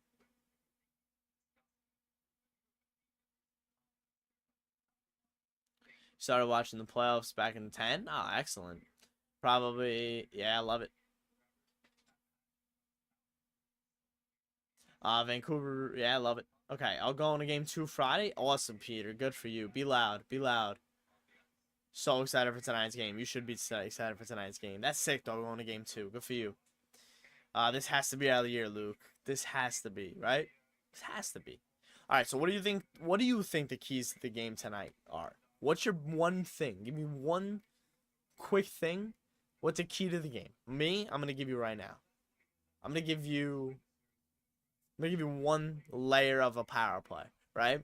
Started watching the playoffs back in 10. Oh, excellent. Probably, yeah, I love it. Vancouver, yeah, I love it. Okay, I'll go on to game 2 Friday. Awesome, Peter. Good for you. Be loud. Be loud. So excited for tonight's game. You should be excited for tonight's game. That's sick, though, going to game 2. Good for you. This has to be out of the year, Luke. This has to be, right? This has to be. All right, so what do you think? What do you think the keys to the game tonight are? What's your one thing? Give me one quick thing. What's the key to the game? Me, I'm gonna give you right now. I'm gonna give you one layer of a power play, right?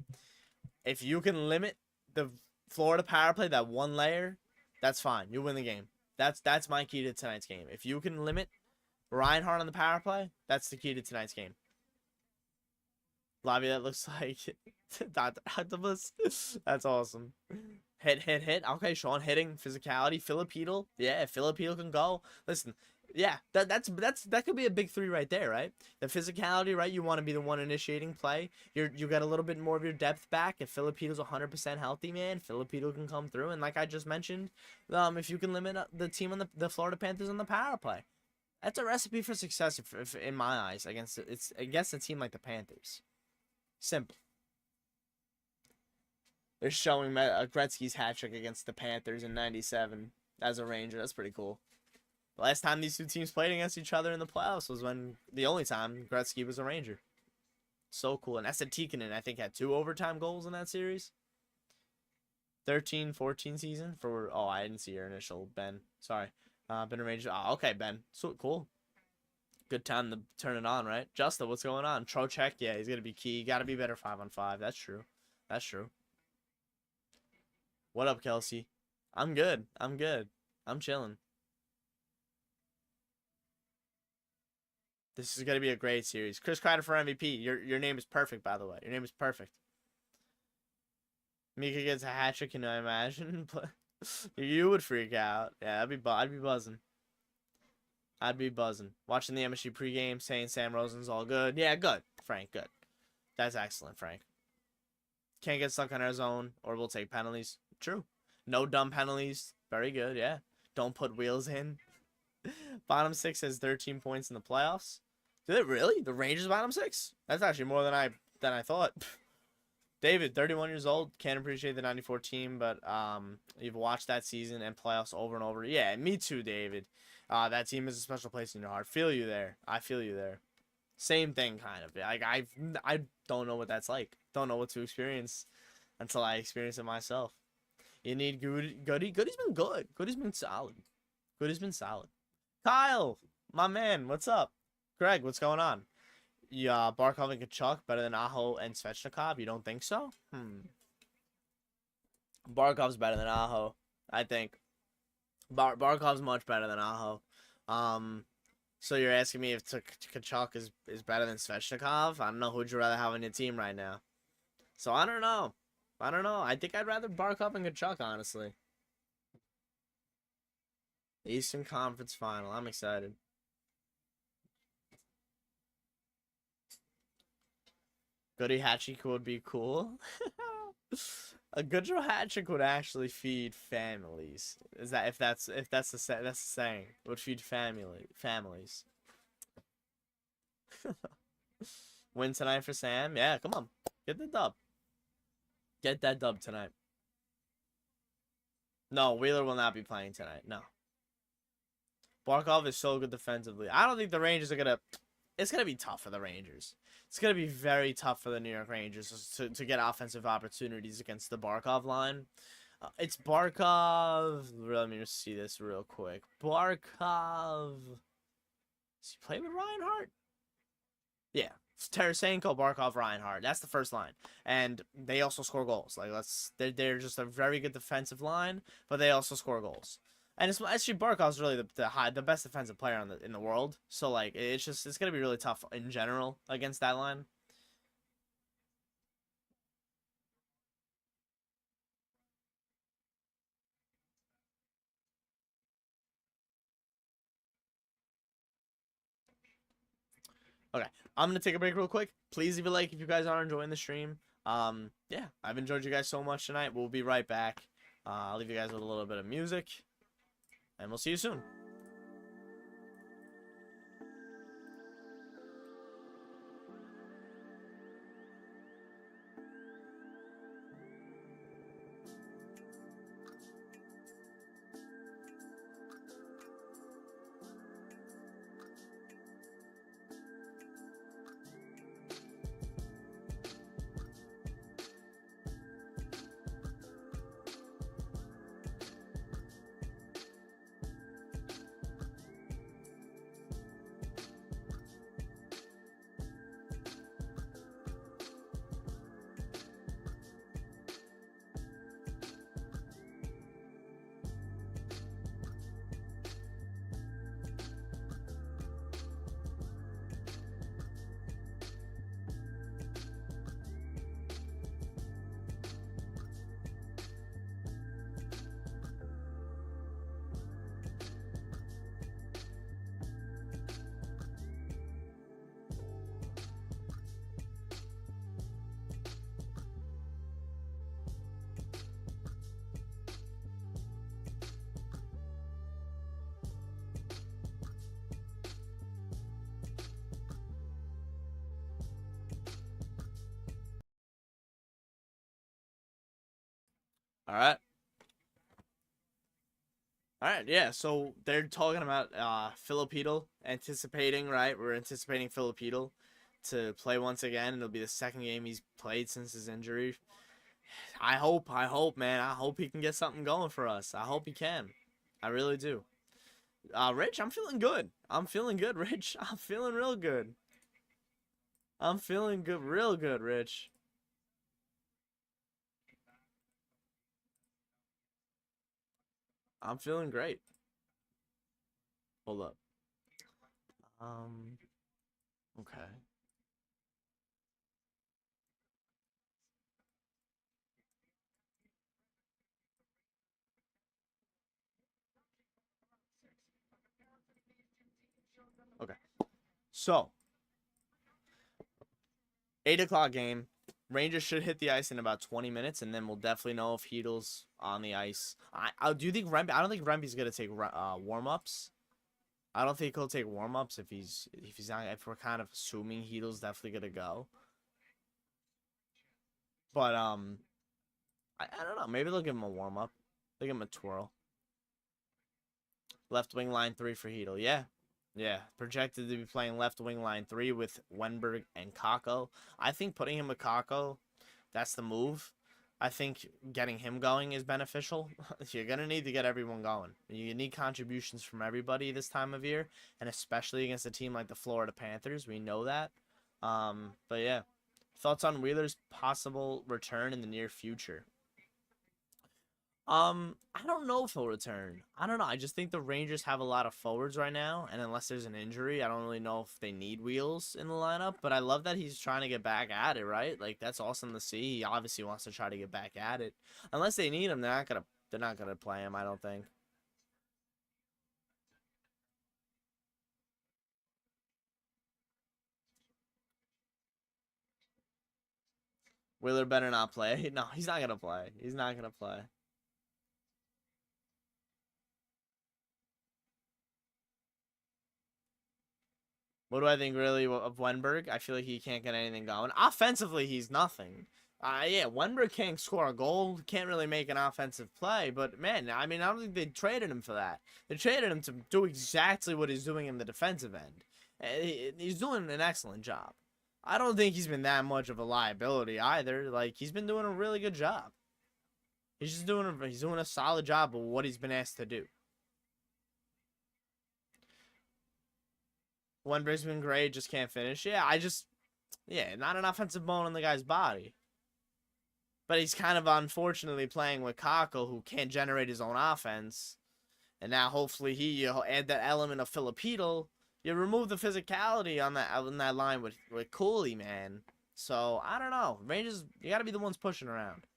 If you can limit the Florida power play, that one layer, That's fine. You win the game. That's my key to tonight's game. If you can limit Reinhardt on the power play, that's the key to tonight's game. Lobby, that looks like Dr. Octopus. That's awesome. Hit. Okay, Sean hitting physicality. Filipino. Yeah, if Filipino can go. Listen, yeah, that could be a big three right there, right? The physicality, right? You want to be the one initiating play. You got a little bit more of your depth back. If Filipino's 100% healthy, man, Filipino can come through. And like I just mentioned, if you can limit the team on the Florida Panthers on the power play, that's a recipe for success if in my eyes against a team like the Panthers. Simple. They're showing Gretzky's hat trick against the Panthers in '97 as a Ranger. That's pretty cool. The last time these two teams played against each other in the playoffs was when the only time Gretzky was a Ranger. So cool. And Esa Tikkanen, I think, had 2 overtime goals in that series. 13-14 season for... Oh, I didn't see your initial, Ben. Sorry. Been a Ranger. Oh, okay, Ben. So cool. Good time to turn it on, right? Justin, what's going on? Trocheck, yeah, he's going to be key. Got to be better 5-on-5. That's true. That's true. What up, Kelsey? I'm good. I'm chilling. This is going to be a great series. Chris Kreider for MVP. Your name is perfect, by the way. Your name is perfect. Mika gets a hat trick, can I imagine? You would freak out. Yeah, I'd be buzzing. I'd be buzzing. Watching the MSG pregame, saying Sam Rosen's all good. Yeah, good. Frank, good. That's excellent, Frank. Can't get stuck on our zone, or we'll take penalties. True. No dumb penalties. Very good, yeah. Don't put wheels in. Bottom 6 has 13 points in the playoffs. Did it really? The Rangers bottom 6? That's actually more than I thought. David, 31 years old, can't appreciate the 94 team, but you've watched that season and playoffs over and over. Yeah, me too, David. That team is a special place in your heart. Feel you there. I feel you there. Same thing, kind of. Like I don't know what that's like. Don't know what to experience until I experience it myself. You need Goody. Goody's been good. Goody's been solid. Goody's been solid. Kyle, my man, what's up? Greg, what's going on? Yeah, Barkov and Kachuk better than Aho and Svechnikov? You don't think so? Barkov's better than Aho, I think. Barkov's much better than Aho. So you're asking me if Kachuk is better than Svechnikov? I don't know. Who'd you rather have on your team right now? So I don't know. I think I'd rather Barkov and Kachuk, honestly. Eastern Conference Final. I'm excited. Goody Hatchick would be cool. A Goodrow Hatchick would actually feed families. Is that if that's the saying? It would feed families. Win tonight for Sam. Yeah, come on. Get the dub. Get that dub tonight. No, Wheeler will not be playing tonight. No. Barkov is so good defensively. I don't think the Rangers are gonna... It's gonna be tough for the Rangers. It's going to be very tough for the New York Rangers to get offensive opportunities against the Barkov line. It's Barkov. Let me just see this real quick. Barkov. Does he play with Reinhardt? Yeah. Tarasenko, Barkov, Reinhardt. That's the first line. And they also score goals. Like they're just a very good defensive line, but they also score goals. And it's actually Barkov's really the best defensive player in the world. So like it's gonna be really tough in general against that line. Okay, I'm gonna take a break real quick. Please leave a like if you guys are enjoying the stream. Yeah, I've enjoyed you guys so much tonight. We'll be right back. I'll leave you guys with a little bit of music, and we'll see you soon. All right. All right, yeah. So they're talking about Filipino anticipating, right? We're anticipating Filipino to play once again. It'll be the second game he's played since his injury. I hope, man. I hope he can get something going for us. I hope he can. I really do. Rich, I'm feeling good. I'm feeling good, Rich. I'm feeling real good. I'm feeling good, real good, Rich. I'm feeling great. Hold up. Um, okay. Okay. So, 8 o'clock game. Rangers should hit the ice in about 20 minutes, and then we'll definitely know if Heedle's on the ice. I do you think Remby? I don't think Remby's gonna take warm ups. I don't think he'll take warm ups if he's not, if we're kind of assuming Heedle's definitely gonna go. But I don't know. Maybe they'll give him a warm up. They'll give him a twirl. Left wing line 3 for Heedle. Yeah. Yeah. Projected to be playing left wing line 3 with Wenberg and Kako. I think putting him with Kako, that's the move. I think getting him going is beneficial. You're going to need to get everyone going. You need contributions from everybody this time of year, and especially against a team like the Florida Panthers. We know that. But yeah. Thoughts on Wheeler's possible return in the near future? I don't know if he'll return. I don't know. I just think the Rangers have a lot of forwards right now, and unless there's an injury, I don't really know if they need Wheels in the lineup. But I love that he's trying to get back at it, right? Like that's awesome to see. He obviously wants to try to get back at it. Unless they need him, they're not gonna play him, I don't think. Wheeler better not play. No, he's not gonna play. He's not gonna play. What do I think really of Wenberg? I feel like he can't get anything going. Offensively, he's nothing. Yeah, Wenberg can't score a goal, can't really make an offensive play, but man, I mean, I don't think they traded him for that. They traded him to do exactly what he's doing in the defensive end. He's doing an excellent job. I don't think he's been that much of a liability either. Like he's been doing a really good job. He's doing a solid job of what he's been asked to do. Wenberg's been great, just can't finish. Yeah, not an offensive bone in the guy's body. But he's kind of unfortunately playing with Kako, who can't generate his own offense. And now hopefully you'll add that element of Filipino. You remove the physicality on that line with Cooley, man. So I don't know. Rangers, you got to be the ones pushing around.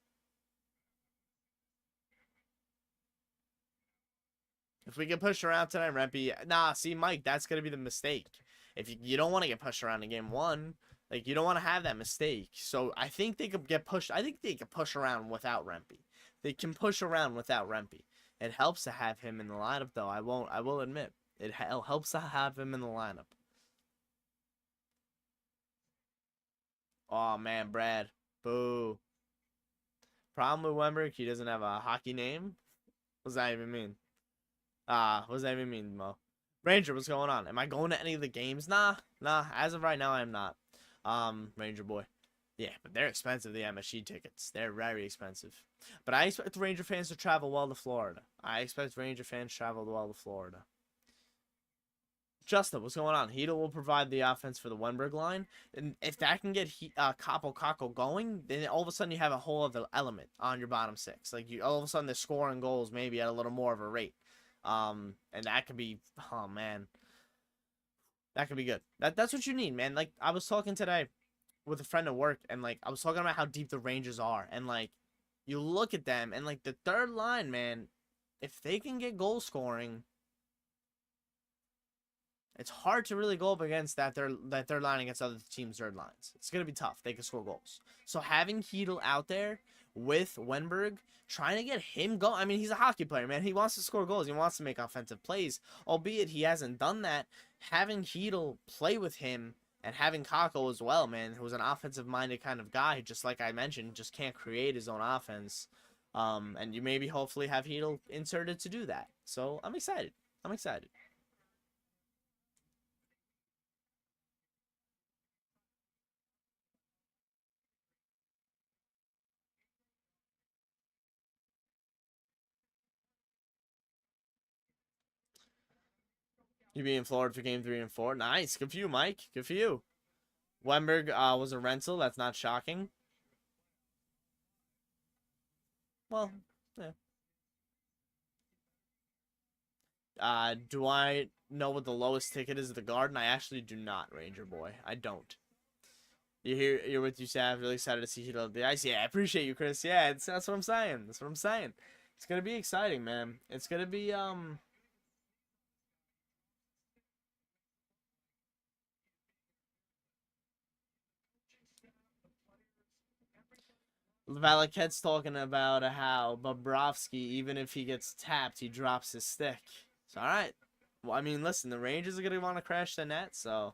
If we get pushed around tonight, Rempy, nah. See, Mike, that's gonna be the mistake. If you don't want to get pushed around in game one, like you don't want to have that mistake. So I think they could get pushed. I think they could push around without Rempy. They can push around without Rempy. It helps to have him in the lineup, though. I won't. I will admit it helps to have him in the lineup. Oh man, Brad, boo. Problem with Wemberg, he doesn't have a hockey name. What does that even mean? What does that even mean, Mo? Ranger, what's going on? Am I going to any of the games? Nah, nah. As of right now, I'm not. Ranger boy. Yeah, but they're expensive, the MSG tickets. They're very expensive. But I expect Ranger fans to travel well to Florida. I expect Ranger fans to travel well to Florida. Justin, what's going on? Hito will provide the offense for the Wenberg line. And if that can get Capo Caco going, then all of a sudden you have a whole other element on your bottom six. Like you all of a sudden they're scoring goals maybe at a little more of a rate. And that could be, oh man, that could be good. That's what you need, man. Like I was talking today with a friend at work, and like I was talking about how deep the Rangers are, and like you look at them, and like the third line, man, if they can get goal scoring, it's hard to really go up against that third line against other teams' third lines. It's gonna be tough. They can score goals. So having Heedle out there with Wenberg, trying to get him going. I mean, he's a hockey player, man. He wants to score goals. He wants to make offensive plays. Albeit he hasn't done that. Having Heedle play with him and having Kako as well, man, who's an offensive-minded kind of guy, just like I mentioned, just can't create his own offense. And you maybe hopefully have Heedle inserted to do that. So I'm excited. I'm excited. You be in Florida for game 3 and 4. Nice. Good for you, Mike. Good for you. Wemberg was a rental. That's not shocking. Well, yeah. Do I know what the lowest ticket is at the Garden? I actually do not, Ranger Boy. I don't. You're with you, Sav. Really excited to see you on the ice. Yeah, I appreciate you, Chris. Yeah, that's what I'm saying. That's what I'm saying. It's gonna be exciting, man. It's gonna be Valaquette's talking about how Bobrovsky, even if he gets tapped, he drops his stick. So, all right. Well, I mean, listen, the Rangers are going to want to crash the net, so.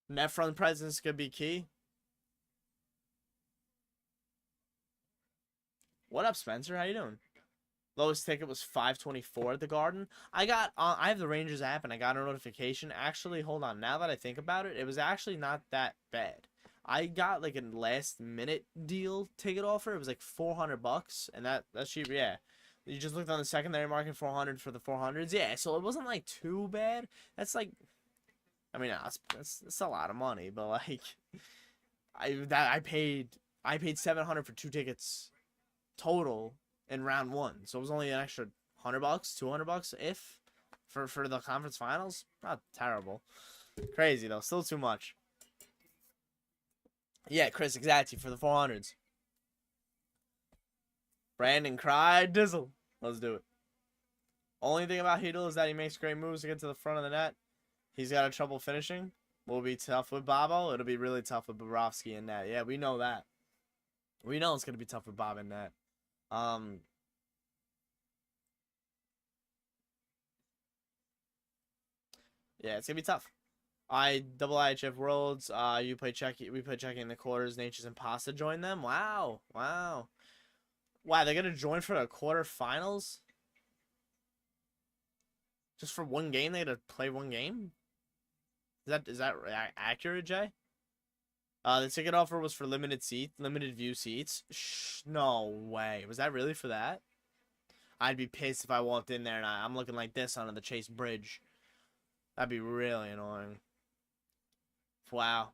Net front presence could be key. What up, Spencer? How you doing? Lowest ticket was $5.24 at the Garden. I have the Rangers app, and I got a notification. Actually, hold on. Now that I think about it, it was actually not that bad. I got like a last minute deal ticket offer. It was like $400, and that's cheap. Yeah, you just looked on the secondary market, 400 for the 400s. Yeah, so it wasn't like too bad. That's like, I mean, that's a lot of money, but like, I paid 700 for 2 tickets total in round 1, so it was only an extra $100, $200 if for the conference finals. Not terrible. Crazy though, still too much. Yeah, Chris, exactly, for the 400s. Brandon cried, Dizzle. Let's do it. Only thing about Heedle is that he makes great moves to get to the front of the net. He's got a trouble finishing. Will be tough with Bobo. It'll be really tough with Bobrovsky in net. Yeah, we know that. We know it's going to be tough with Bob in net. Yeah, it's going to be tough. IHF Worlds. We play Czech in the quarters. Nature's Impasta join them. Wow. Wow. Wow, they're gonna join for the quarterfinals? Just for one game, they had to play one game? Is that accurate, Jay? The ticket offer was for limited view seats. No way. Was that really for that? I'd be pissed if I walked in there and I'm looking like this under the Chase Bridge. That'd be really annoying. Wow.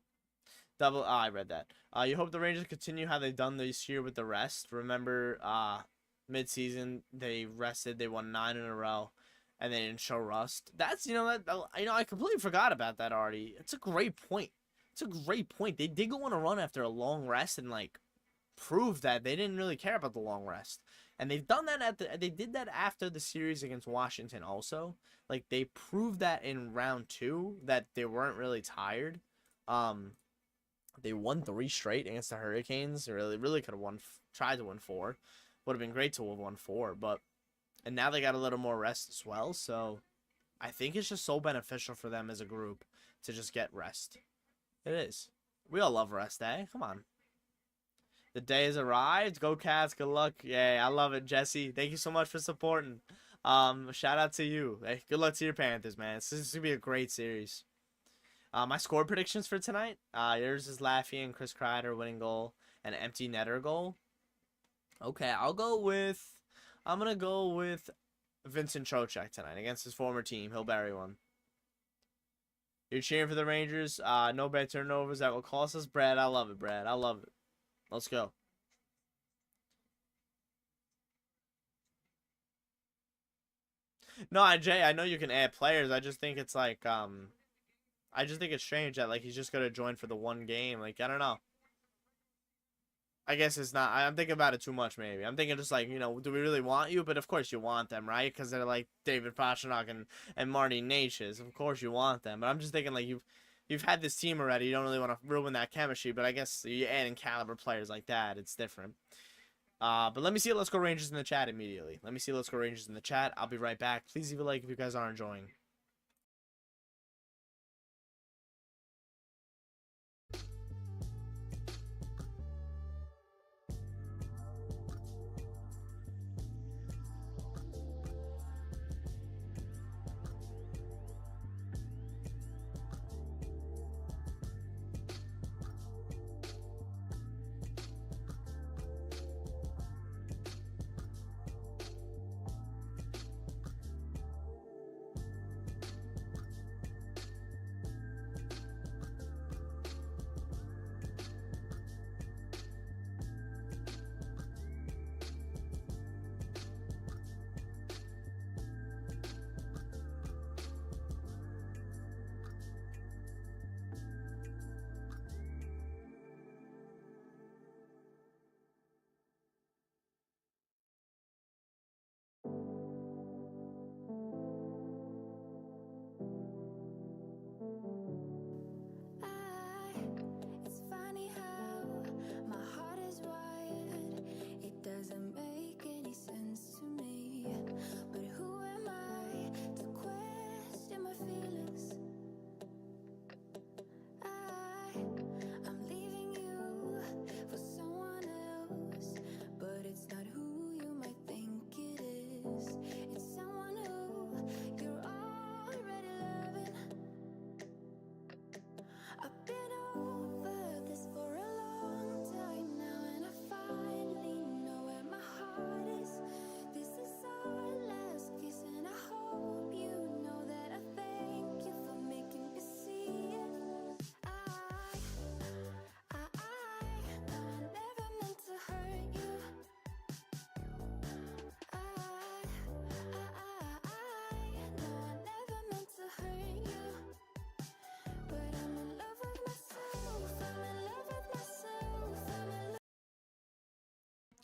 I read that. You hope the Rangers continue how they've done this year with the rest. Remember, mid-season they rested. They won 9 in a row, and they didn't show rust. That's I completely forgot about that already. It's a great point. It's a great point. They did go on a run after a long rest and like prove that they didn't really care about the long rest. And they've done that they did that after the series against Washington also. Like they proved that in round 2 that they weren't really tired. They won 3 straight against the Hurricanes. They really could have tried to win 4. Would have been great to have won 4, and now they got a little more rest as well. So I think it's just so beneficial for them as a group to just get rest. It is. We all love rest, eh? Come on. The day has arrived. Go Cats. Good luck. Yeah, I love it, Jesse. Thank you so much for supporting. Shout out to you. Hey, good luck to your Panthers, man. This is gonna be a great series. My score predictions for tonight. Yours is Laffy and Chris Kreider winning goal and empty netter goal. Okay, I'm gonna go with Vincent Trocheck tonight against his former team. He'll bury one. You're cheering for the Rangers. No bad turnovers that will cost us. Brad, I love it, Brad. I love it. Let's go. No, Jay, I know you can add players. I just think it's like, I just think it's strange that like he's just gonna join for the one game. Like, I don't know. I guess it's not. I'm thinking about it too much. Maybe I'm thinking just like, do we really want you? But of course you want them, right? Because they're like David Pastrnak and Marty Necas. Of course you want them. But I'm just thinking like you've had this team already. You don't really want to ruin that chemistry. But I guess you adding caliber players like that, it's different. But let me see Let's Go Rangers in the chat immediately. Let me see Let's Go Rangers in the chat. I'll be right back. Please leave a like if you guys are enjoying.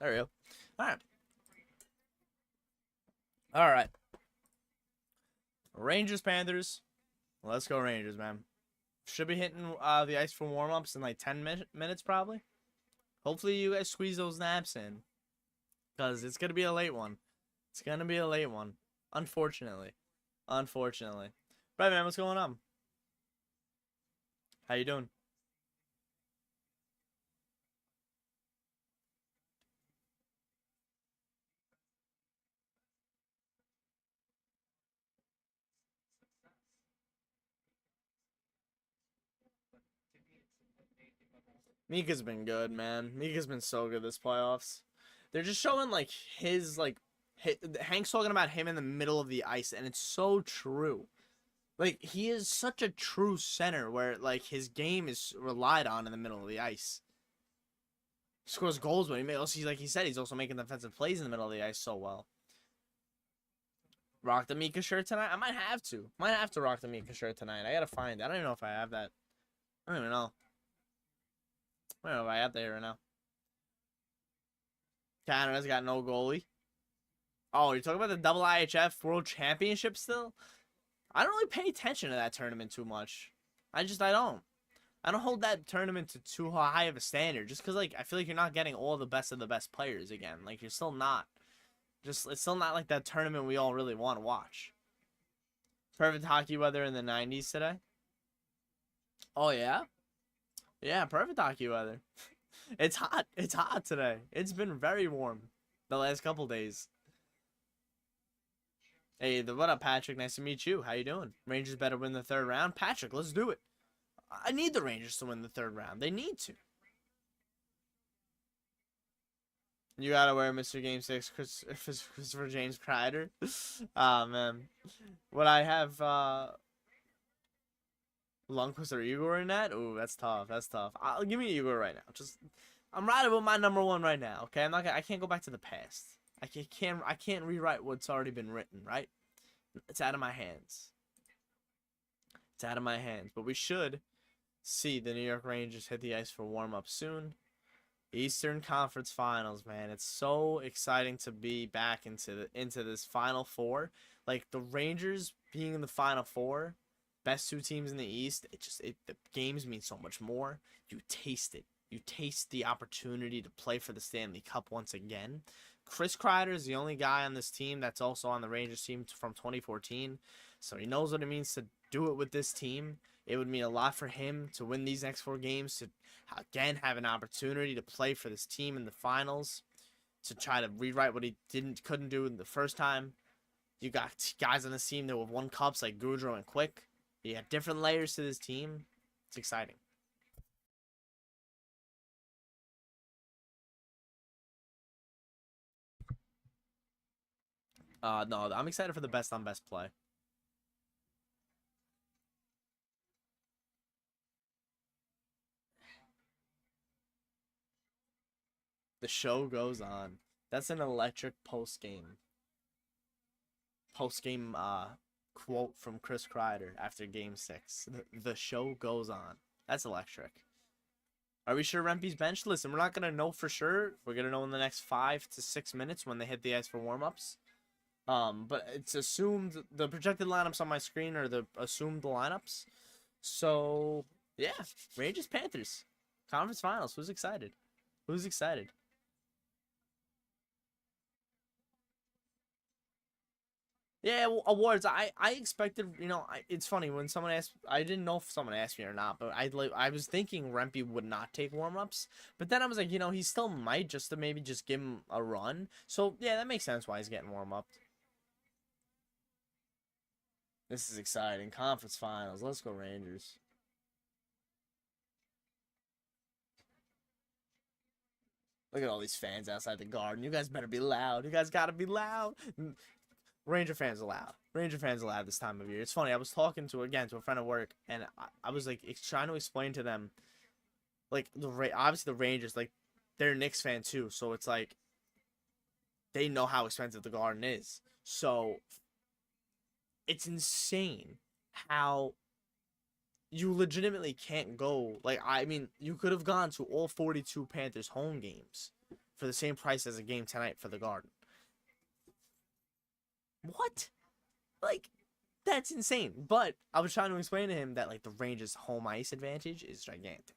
There we go. All right. All right. Rangers, Panthers. Let's go Rangers, man. Should be hitting the ice for warm-ups in like 10 minutes probably. Hopefully you guys squeeze those naps in. Because it's going to be a late one. It's going to be a late one. Unfortunately. Unfortunately. Right, man, what's going on? How you doing? Mika's been good, man. Mika's been so good this playoffs. They're just showing like his Hank's talking about him in the middle of the ice, and it's so true. Like he is such a true center where like his game is relied on in the middle of the ice. He scores goals, but he's like he said, he's also making defensive plays in the middle of the ice so well. Rock the Mika shirt tonight? I might have to. Might have to rock the Mika shirt tonight. I gotta find it. I don't even know if I have that. I don't even know. I don't know if I have that here right now. Canada's got no goalie. Oh, you're talking about the double IHF World Championship still? I don't really pay attention to that tournament too much. I don't. I don't hold that tournament to too high of a standard. Just because, like, I feel like you're not getting all the best of the best players again. Like, you're still not. It's still not like that tournament we all really want to watch. Perfect hockey weather in the 90s today. Oh, yeah? Yeah, perfect hockey weather. It's hot. It's hot today. It's been very warm the last couple days. Hey, what up, Patrick? Nice to meet you. How you doing? Rangers better win the third round. Patrick, let's do it. I need the Rangers to win the third round. They need to. You gotta wear Mr. Game 6 Christopher James Kreider. Ah, man. Would I have Lundqvist or Igor in that? Ooh, that's tough. That's tough. Give me Igor right now. I'm riding with my number one right now. Okay, I can't go back to the past. I can't rewrite what's already been written. Right? It's out of my hands. It's out of my hands. But we should see the New York Rangers hit the ice for warm up soon. Eastern Conference Finals, man. It's so exciting to be back into this Final Four. Like the Rangers being in the Final Four, best two teams in the East. The games mean so much more. You taste it. You taste the opportunity to play for the Stanley Cup once again. Chris Kreider is the only guy on this team that's also on the Rangers team from 2014, so he knows what it means to do it with this team. It would mean a lot for him to win these next 4 games, to again have an opportunity to play for this team in the finals, to try to rewrite what he couldn't do in the first time. You got guys on this team that have won cups like Goudreau and Quick. You got different layers to this team. It's exciting. No, I'm excited for the best on best play. The show goes on. That's an electric post-game quote from Chris Kreider after Game 6. The show goes on. That's electric. Are we sure Rempe's benched? Listen, we're not going to know for sure. We're going to know in the next 5 to 6 minutes when they hit the ice for warm-ups. But it's assumed the projected lineups on my screen are the assumed lineups. So, yeah, Rangers Panthers Conference Finals. Who's excited? Who's excited? Yeah, well, awards. I expected, it's funny when someone asked. I didn't know if someone asked me or not, but I was thinking Rempe would not take warm-ups, but then I was like, he still might, just to maybe just give him a run. So yeah, that makes sense why he's getting warm-up. This is exciting. Conference Finals. Let's go Rangers. Look at all these fans outside the Garden. You guys better be loud. You guys gotta be loud. Ranger fans allowed. Ranger fans allowed this time of year. It's funny. I was talking to a friend at work, and I was like trying to explain to them, like obviously the Rangers, like they're a Knicks fan too, so it's like they know how expensive the Garden is. So it's insane how you legitimately can't go. Like, I mean, you could have gone to all 42 Panthers home games for the same price as a game tonight for the Garden. What? Like, that's insane. But I was trying to explain to him that, like, the Rangers' home ice advantage is gigantic.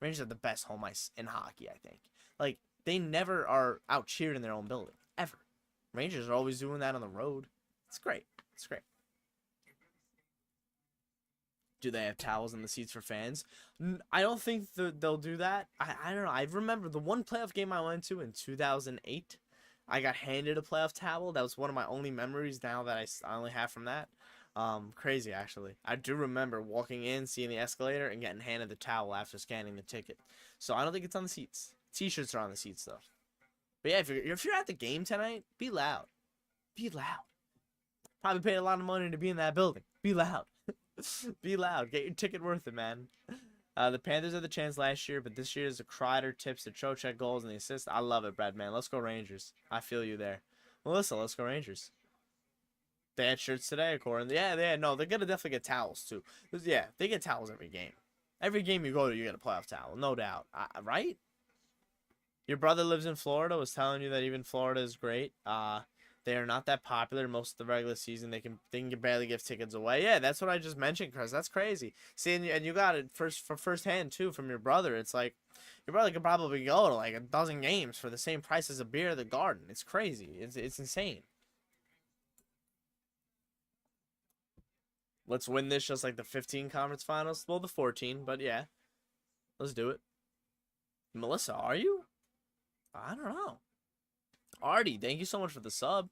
Rangers are the best home ice in hockey, I think. Like, they never are out cheered in their own building, ever. Rangers are always doing that on the road. It's great. It's great. Do they have towels in the seats for fans? I don't think they'll do that. I don't know. I remember the one playoff game I went to in 2008. I got handed a playoff towel. That was one of my only memories now that I only have from that. Crazy, actually. I do remember walking in, seeing the escalator, and getting handed the towel after scanning the ticket. So I don't think it's on the seats. T-shirts are on the seats, though. But yeah, if you're at the game tonight, be loud. Be loud. Probably paid a lot of money to be in that building. Be loud. Be loud. Get your ticket worth it, man. The Panthers had the chance last year, but this year is the Kreider tips, the Trocheck goals, and the assists. I love it, Brad, man. Let's go Rangers. I feel you there. Melissa, let's go Rangers. They had shirts today, according to... Yeah, no, they're going to definitely get towels, too. Yeah, they get towels every game. Every game you go to, you get a playoff towel. No doubt. Right? Your brother lives in Florida, was telling you that even Florida is great. They are not that popular most of the regular season. They can barely give tickets away. Yeah, that's what I just mentioned, Chris. That's crazy. See, and you got it firsthand too from your brother. It's like your brother could probably go to like a dozen games for the same price as a beer at the Garden. It's crazy. It's insane. Let's win this just like the 15 conference finals. Well, the 14, but yeah, let's do it. Melissa, are you? I don't know. Artie, thank you so much for the sub.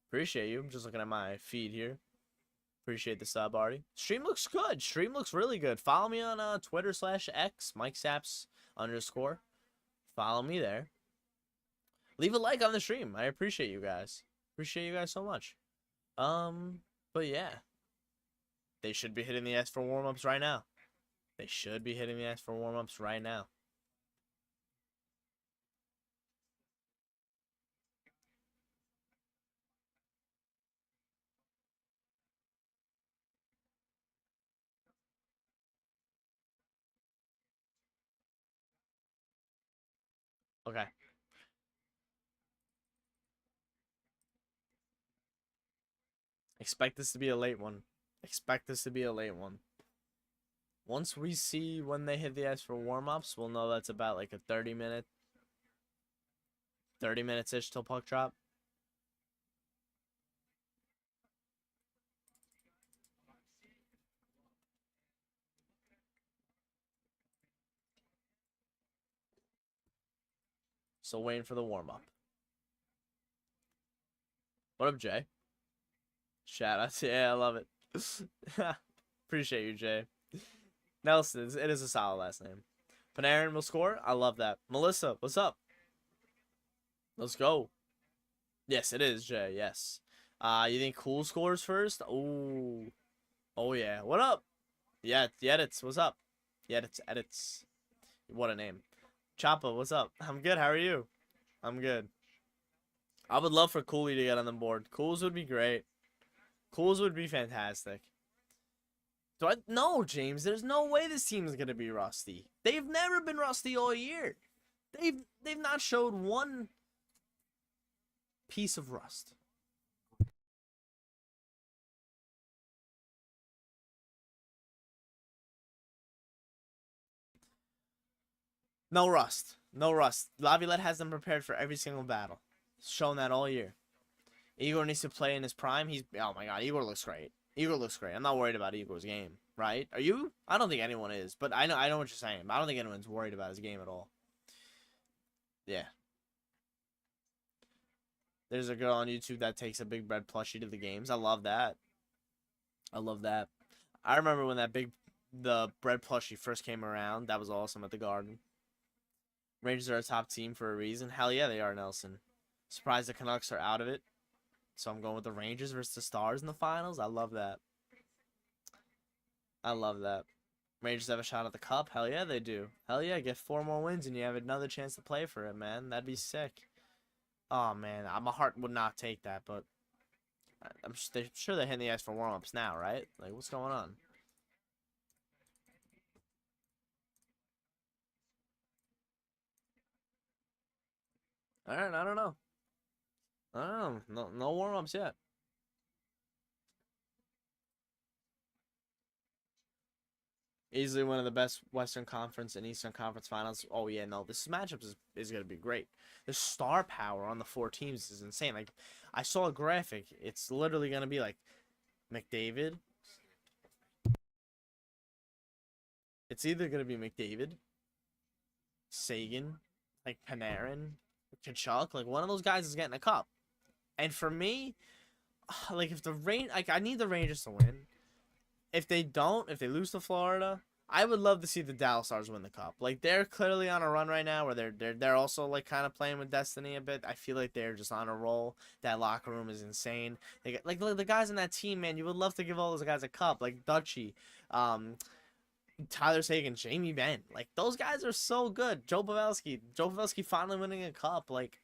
Appreciate you. I'm just looking at my feed here. Appreciate the sub, Artie. Stream looks good. Stream looks really good. Follow me on Twitter/X, MikeSaps_. Follow me there. Leave a like on the stream. I appreciate you guys. Appreciate you guys so much. But yeah. They should be hitting the S for warm-ups right now. They should be hitting the S for warm-ups right now. Okay. Expect this to be a late one. Expect this to be a late one. Once we see when they hit the ice for warm-ups, we'll know that's about like a 30 minutes-ish till puck drop. So waiting for the warm-up. What up, Jay? Shout out to, yeah, I love it. Appreciate you, Jay. Nelson, it is a solid last name. Panarin will score. I love that. Melissa, what's up? Let's go. Yes, it is, Jay. Yes. You think Cool scores first? Oh. Oh, yeah. What up? Yeah, Edits. What's up? Edits. What a name. Choppa, what's up? I'm good. How are you? I'm good. I would love for Cooley to get on the board. Cools would be great. Cools would be fantastic. No, James. There's no way this team is gonna be rusty. They've never been rusty all year. They've not showed one piece of rust. No rust. No rust. Laviolette has them prepared for every single battle. Shown that all year. Igor needs to play in his prime. Oh my god, Igor looks great. Igor looks great. I'm not worried about Igor's game, right? Are you? I don't think anyone is, but I know what you're saying. But I don't think anyone's worried about his game at all. Yeah. There's a girl on YouTube that takes a big bread plushie to the games. I love that. I love that. I remember when the bread plushie first came around. That was awesome at the Garden. Rangers are a top team for a reason. Hell yeah, they are, Nelson. Surprised the Canucks are out of it. So I'm going with the Rangers versus the Stars in the finals. I love that. I love that. Rangers have a shot at the Cup. Hell yeah, they do. Hell yeah, get 4 more wins and you have another chance to play for it, man. That'd be sick. Oh, man. My heart would not take that, but I'm sure they're hitting the ice for warm-ups now, right? Like, what's going on? All right, I don't know. I don't know. No warm-ups yet. Easily one of the best Western Conference and Eastern Conference Finals. Oh yeah, no, this matchup is gonna be great. The star power on the four teams is insane. Like, I saw a graphic. It's literally gonna be like McDavid. It's either gonna be McDavid, Sagan, like Panarin, Kachuk. Like, one of those guys is getting a cup. And for me, like, if the like, I need the Rangers to win. If they don't, if they lose to Florida, I would love to see the Dallas Stars win the cup. Like, they're clearly on a run right now where they're also like kind of playing with destiny a bit. I feel like they're just on a roll. That locker room is insane. They get, like the guys in that team, man. You would love to give all those guys a cup, like Dutchy, Tyler Sagan, Jamie Benn. Like, those guys are so good. Joe Pavelski finally winning a cup. Like,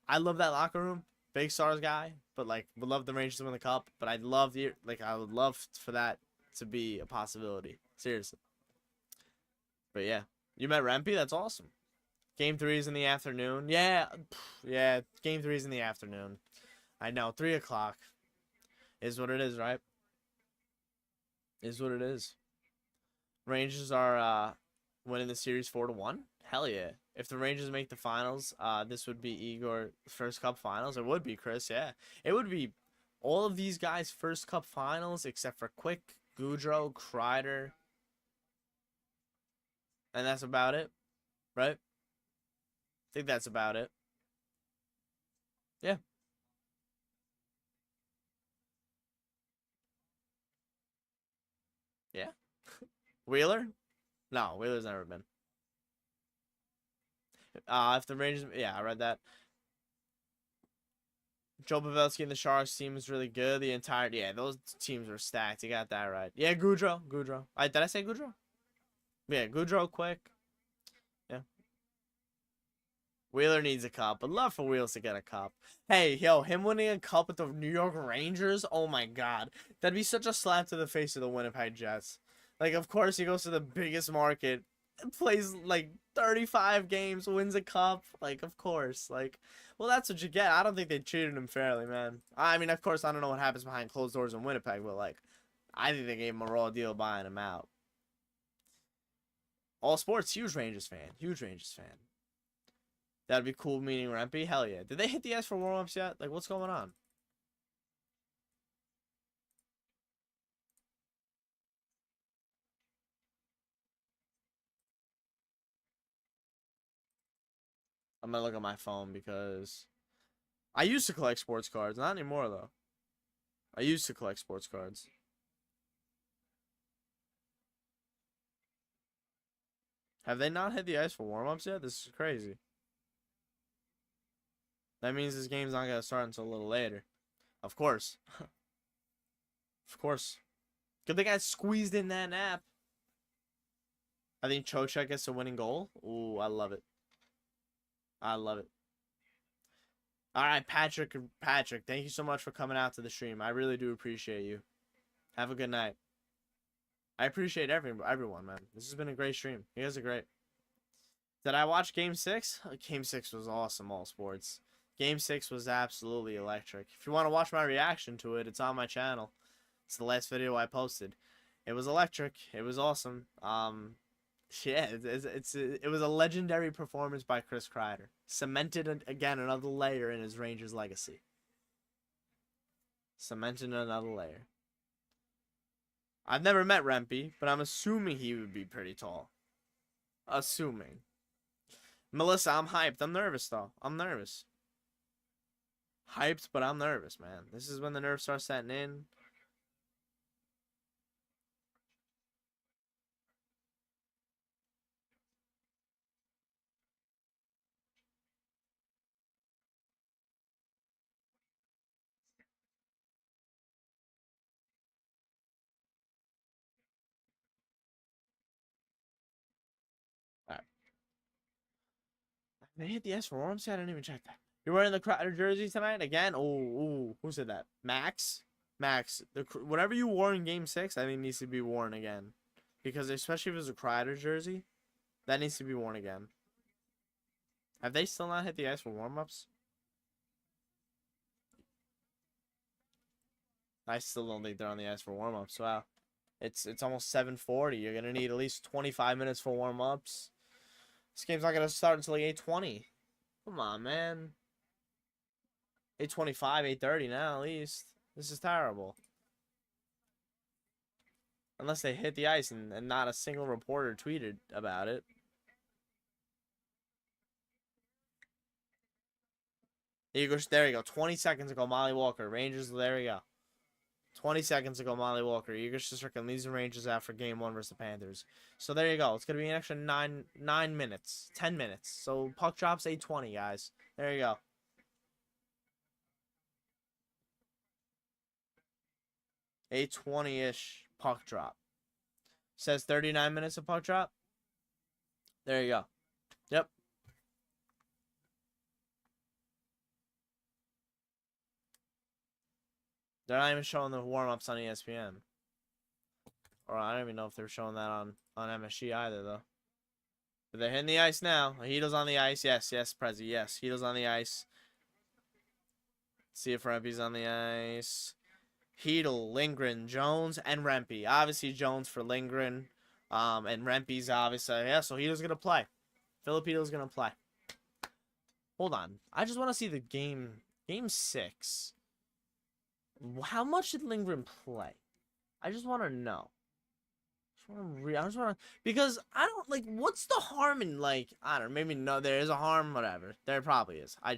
I love that locker room. Big Stars guy, but like would love the Rangers to win the cup. But I would love for that to be a possibility. Seriously. But yeah, you met Rempe. That's awesome. Game 3 is in the afternoon. Yeah, yeah. Game 3 is in the afternoon. I know. 3 o'clock is what it is, right? Is what it is. Rangers are winning the series 4-1. Hell yeah. If the Rangers make the finals, this would be Igor first cup finals. It would be, Chris, yeah. It would be all of these guys first cup finals except for Quick, Goudreau, Kreider. And that's about it, right? I think that's about it. Yeah. Yeah. Wheeler? No, Wheeler's never been. If the Rangers, yeah, I read that. Joe Pavelski and the Sharks team is really good. Yeah, those teams are stacked. You got that right. Yeah, Goudreau. Did I say Goudreau? Yeah, Goudreau, Quick. Yeah. Wheeler needs a cup. I'd love for Wheels to get a cup. Hey, yo, him winning a cup with the New York Rangers? Oh my god. That'd be such a slap to the face of the Winnipeg Jets. Like, of course, he goes to the biggest market, plays like 35 games, wins a cup. Like, of course. Like, well, that's what you get. I don't think they treated him fairly, man. I mean, of course, I don't know what happens behind closed doors in Winnipeg, but, like, I think they gave him a raw deal buying him out. All sports, huge Rangers fan. Huge Rangers fan. That'd be cool meeting Rempe. Hell yeah. Did they hit the ice for warm-ups yet? Like, what's going on? I'm gonna look at my phone because I used to collect sports cards. Not anymore, though. I used to collect sports cards. Have they not hit the ice for warm-ups yet? This is crazy. That means this game's not gonna start until a little later. Of course. Of course. Good thing I squeezed in that nap. I think Trocheck gets a winning goal. Ooh, I love it. I love it. All right, Patrick, thank you so much for coming out to the stream. I really do appreciate you. Have a good night. I appreciate everyone, man. This has been a great stream. You guys are great. Did I watch Game 6? Game 6 was awesome, all sports. Game 6 was absolutely electric. If you want to watch my reaction to it, it's on my channel. It's the last video I posted. It was electric. It was awesome. Yeah, it was a legendary performance by Chris Kreider. Cemented, again, another layer in his Rangers legacy. Cemented another layer. I've never met Rempe, but I'm assuming he would be pretty tall. Assuming. Melissa, I'm hyped. I'm nervous, though. I'm nervous. Hyped, but I'm nervous, man. This is when the nerves start setting in. All right. They hit the S for warm-ups? I didn't even check that. You're wearing the Kreider jersey tonight again? Oh, who said that? Max? Max, whatever you wore in Game 6, I think needs to be worn again. Because especially if it's a Kreider jersey, that needs to be worn again. Have they still not hit the ice for warm-ups? I still don't think they're on the ice for warm-ups. Wow. It's almost 7:40. You're going to need at least 25 minutes for warm-ups. This game's not going to start until like 8:20. Come on, man. 8:25, 8:30 now at least. This is terrible. Unless they hit the ice and not a single reporter tweeted about it. There you go. 20 seconds ago, Molly Walker. Rangers, there you go. 20 seconds ago, Molly Walker. Igor Shesterkin leads the Rangers out for Game 1 versus the Panthers. So there you go. It's going to be an extra 9 minutes. 10 minutes. So puck drops 8:20, guys. There you go. 8:20-ish puck drop. Says 39 minutes of puck drop. There you go. Yep. They're not even showing the warm-ups on ESPN. Or I don't even know if they're showing that on MSG either, though. But they're hitting the ice now. Hedo's on the ice. Yes, Prezi. Yes, Hedo's on the ice. See if Rempe's on the ice. Hedel, Lindgren, Jones, and Rempe. Obviously, Jones for Lindgren. And Rempe's obviously. Yeah, so Hedo's going to play. Filipido's going to play. Hold on. I just want to see the game. Game 6. How much did Lindgren play? I just want to know. I just want to, because I don't, like, what's the harm in, like, I don't know, maybe no, there is a harm, whatever. There probably is. I'm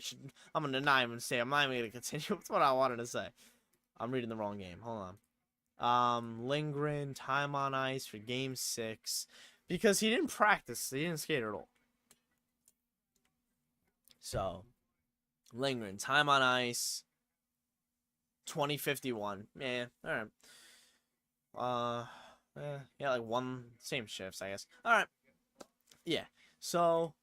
going to deny him and say, I'm not even going to continue with what I wanted to say. I'm reading the wrong game. Hold on. Lindgren, time on ice for game 6. Because he didn't practice. He didn't skate at all. So, Lindgren, time on ice. 20:51. Yeah, alright. Yeah, like same shifts, I guess. Alright. Yeah. So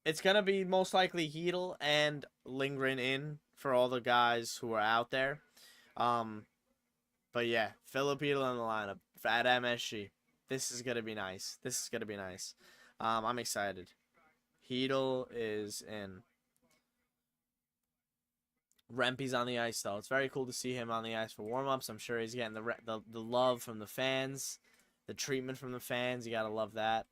it's gonna be most likely Hedel and Lindgren in for all the guys who are out there. But yeah, Filipino in the lineup at MSG. This is gonna be nice. This is gonna be nice. I'm excited. Hedel is in. Rempe's on the ice, though. It's very cool to see him on the ice for warm-ups. I'm sure he's getting the love from the fans, the treatment from the fans. You gotta love that.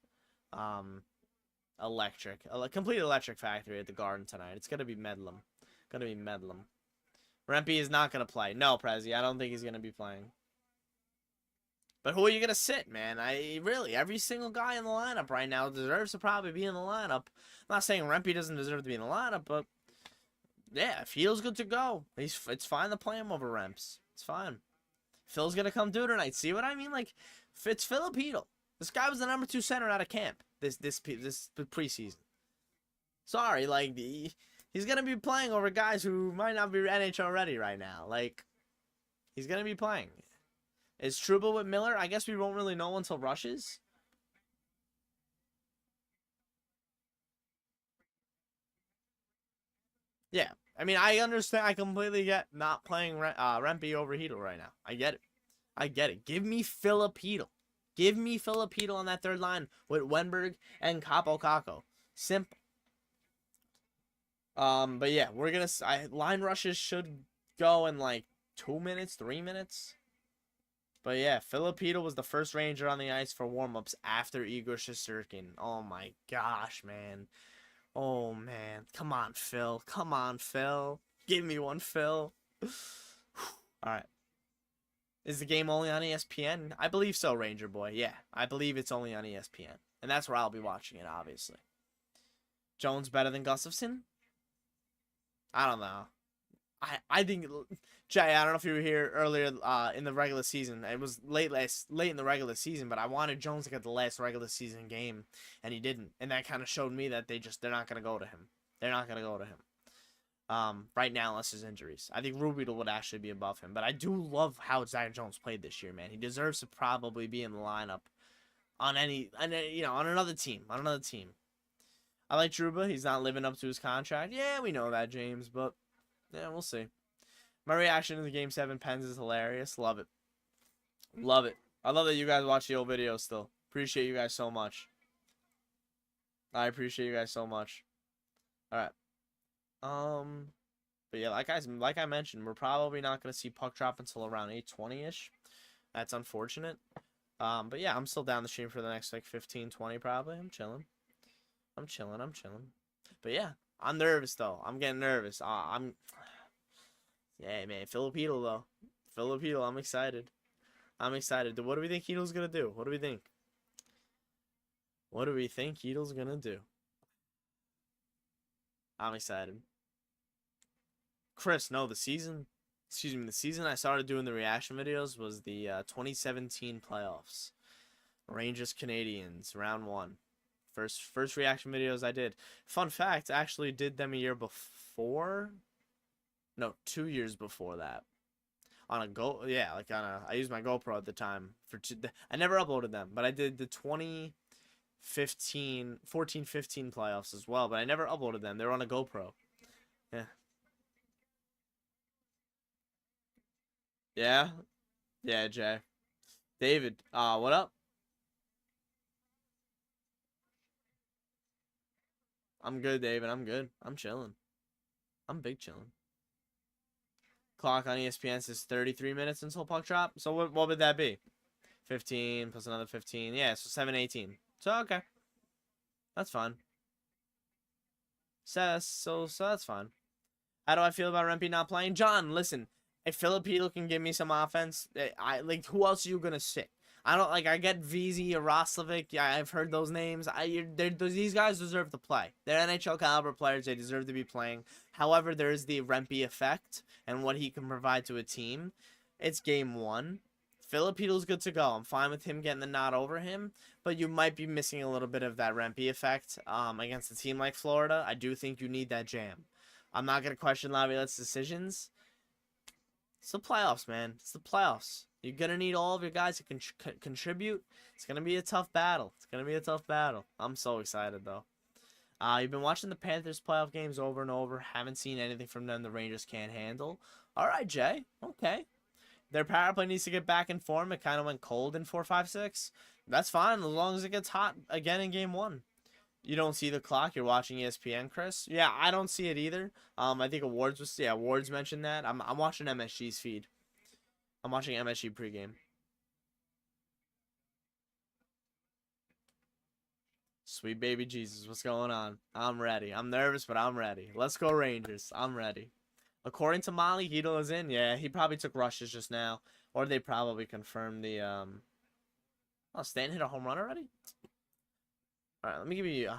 Electric. A complete electric factory at the Garden tonight. It's gonna be Medlem. Rempe is not gonna play. No, Prezi. I don't think he's gonna be playing. But who are you gonna sit, man? Every single guy in the lineup right now deserves to probably be in the lineup. I'm not saying Rempe doesn't deserve to be in the lineup, but yeah, if Hedel's good to go, it's fine to play him over Remps. It's fine. Phil's gonna come through tonight. See what I mean? Like, it's Philip Hedel. This guy was the number 2 center out of camp this preseason. Sorry, like, he's gonna be playing over guys who might not be NHL ready right now. Like, he's gonna be playing. Is Trouba with Miller? I guess we won't really know until rushes. Yeah. I mean, I understand. I completely get not playing Rempe over Hedel right now. I get it. Give me Philip Hedel. Give me Philip Hedel on that third line with Wenberg and Capo Caco. Simple. But yeah, we're gonna. Line rushes should go in like 2 minutes, 3 minutes. But yeah, Philip Hedel was the first Ranger on the ice for warm-ups after Igor Shesterkin. Oh my gosh, man. Oh, man. Come on, Phil. Give me one, Phil. Alright. Is the game only on ESPN? I believe so, Ranger Boy. Yeah, I believe it's only on ESPN. And that's where I'll be watching it, obviously. Jones better than Gustafsson? I don't know. I think, Jay, I don't know if you were here earlier in the regular season. It was late in the regular season, but I wanted Jones to get the last regular season game, and he didn't. And that kind of showed me that they're not going to go to him. They're not going to go to him right now unless there's injuries. I think Rubital would actually be above him. But I do love how Zach Jones played this year, man. He deserves to probably be in the lineup on another team. I like Trouba. He's not living up to his contract. Yeah, we know that, James, but yeah, we'll see. My reaction to the Game 7 Pens is hilarious. Love it. Love it. I love that you guys watch the old videos still. Appreciate you guys so much. I appreciate you guys so much. All right. But yeah, like I mentioned, we're probably not gonna see puck drop until around 8:20 ish. That's unfortunate. But yeah, I'm still down the stream for the next like 15, 20 probably. I'm chilling. I'm chilling. I'm chilling. But yeah, I'm nervous though. I'm getting nervous. Yeah, man. Filipino though. Filipino. I'm excited. I'm excited. What do we think Heedle's gonna do? What do we think? What do we think Heedle's gonna do? I'm excited. Chris, no, the season. Excuse me. The season I started doing the reaction videos was the 2017 playoffs. Rangers Canadians round 1. First reaction videos I did. Fun fact, I actually did them a year before. No, 2 years before that. On a I used my GoPro at the time I never uploaded them, but I did the 14-15 playoffs as well, but I never uploaded them. They were on a GoPro. Yeah. Yeah. Yeah, Jay. David, what up? I'm good, David. I'm good. I'm chilling. I'm big chilling. Clock on ESPN says 33 minutes until puck drop. So what would that be? 15 plus another 15. Yeah, so 7:18. So okay. That's fine. So that's fine. How do I feel about Rempe not playing? John, listen. If Filipino can give me some offense, I like who else are you gonna sit? I don't like. I get VZ or Roslovic. Yeah, I've heard those names. These guys deserve to play. They're NHL caliber players. They deserve to be playing. However, there is the Rempe effect and what he can provide to a team. It's game 1. Filipino's good to go. I'm fine with him getting the nod over him, but you might be missing a little bit of that Rempe effect against a team like Florida. I do think you need that jam. I'm not gonna question Laviolette's decisions. It's the playoffs, man. It's the playoffs. You're going to need all of your guys to contribute. It's going to be a tough battle. It's going to be a tough battle. I'm so excited, though. You've been watching the Panthers playoff games over and over. Haven't seen anything from them the Rangers can't handle. All right, Jay. Okay. Their power play needs to get back in form. It kind of went cold in 4, 5, 6. That's fine as long as it gets hot again in game 1. You don't see the clock. You're watching ESPN, Chris. Yeah, I don't see it either. I think Awards mentioned that. I'm watching MSG's feed. I'm watching MSG pregame. Sweet baby Jesus, what's going on? I'm ready. I'm nervous, but I'm ready. Let's go Rangers. I'm ready. According to Molly, Heedle is in. Yeah, he probably took rushes just now, or they probably confirmed the Oh, Stan hit a home run already. All right, let me give you.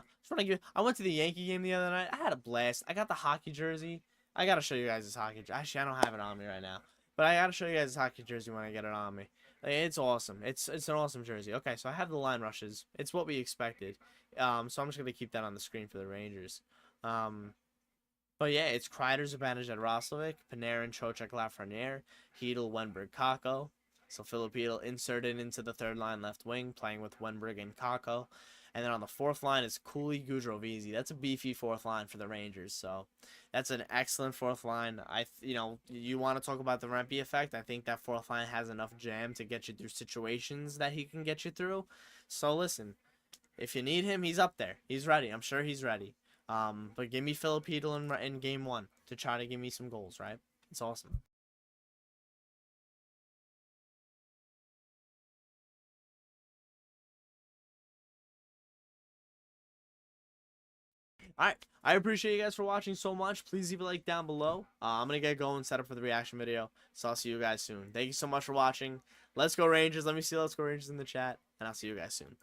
I went to the Yankee game the other night. I had a blast. I got the hockey jersey. I gotta show you guys this hockey jersey. Actually, I don't have it on me right now, but I gotta show you guys this hockey jersey when I get it on me. Like, it's awesome. It's an awesome jersey. Okay, so I have the line rushes. It's what we expected. So I'm just gonna keep that on the screen for the Rangers. But yeah, it's Kreider's advantage at Roslovic, Panarin, Trocheck, Lafreniere, Hedel, Wenberg, Kakko. So Filipino inserted into the third line left wing, playing with Wenberg and Kakko. And then on the fourth line is Cooley, Goudreau, Veazey. That's a beefy fourth line for the Rangers. So that's an excellent fourth line. You want to talk about the Rempe effect. I think that fourth line has enough jam to get you through situations that he can get you through. So listen, if you need him, he's up there. He's ready. I'm sure he's ready. But give me Filipino in game 1 to try to give me some goals, right? It's awesome. Alright, I appreciate you guys for watching so much. Please leave a like down below. I'm going to get going, set up for the reaction video. So I'll see you guys soon. Thank you so much for watching. Let's go Rangers. Let me see Let's Go Rangers in the chat. And I'll see you guys soon.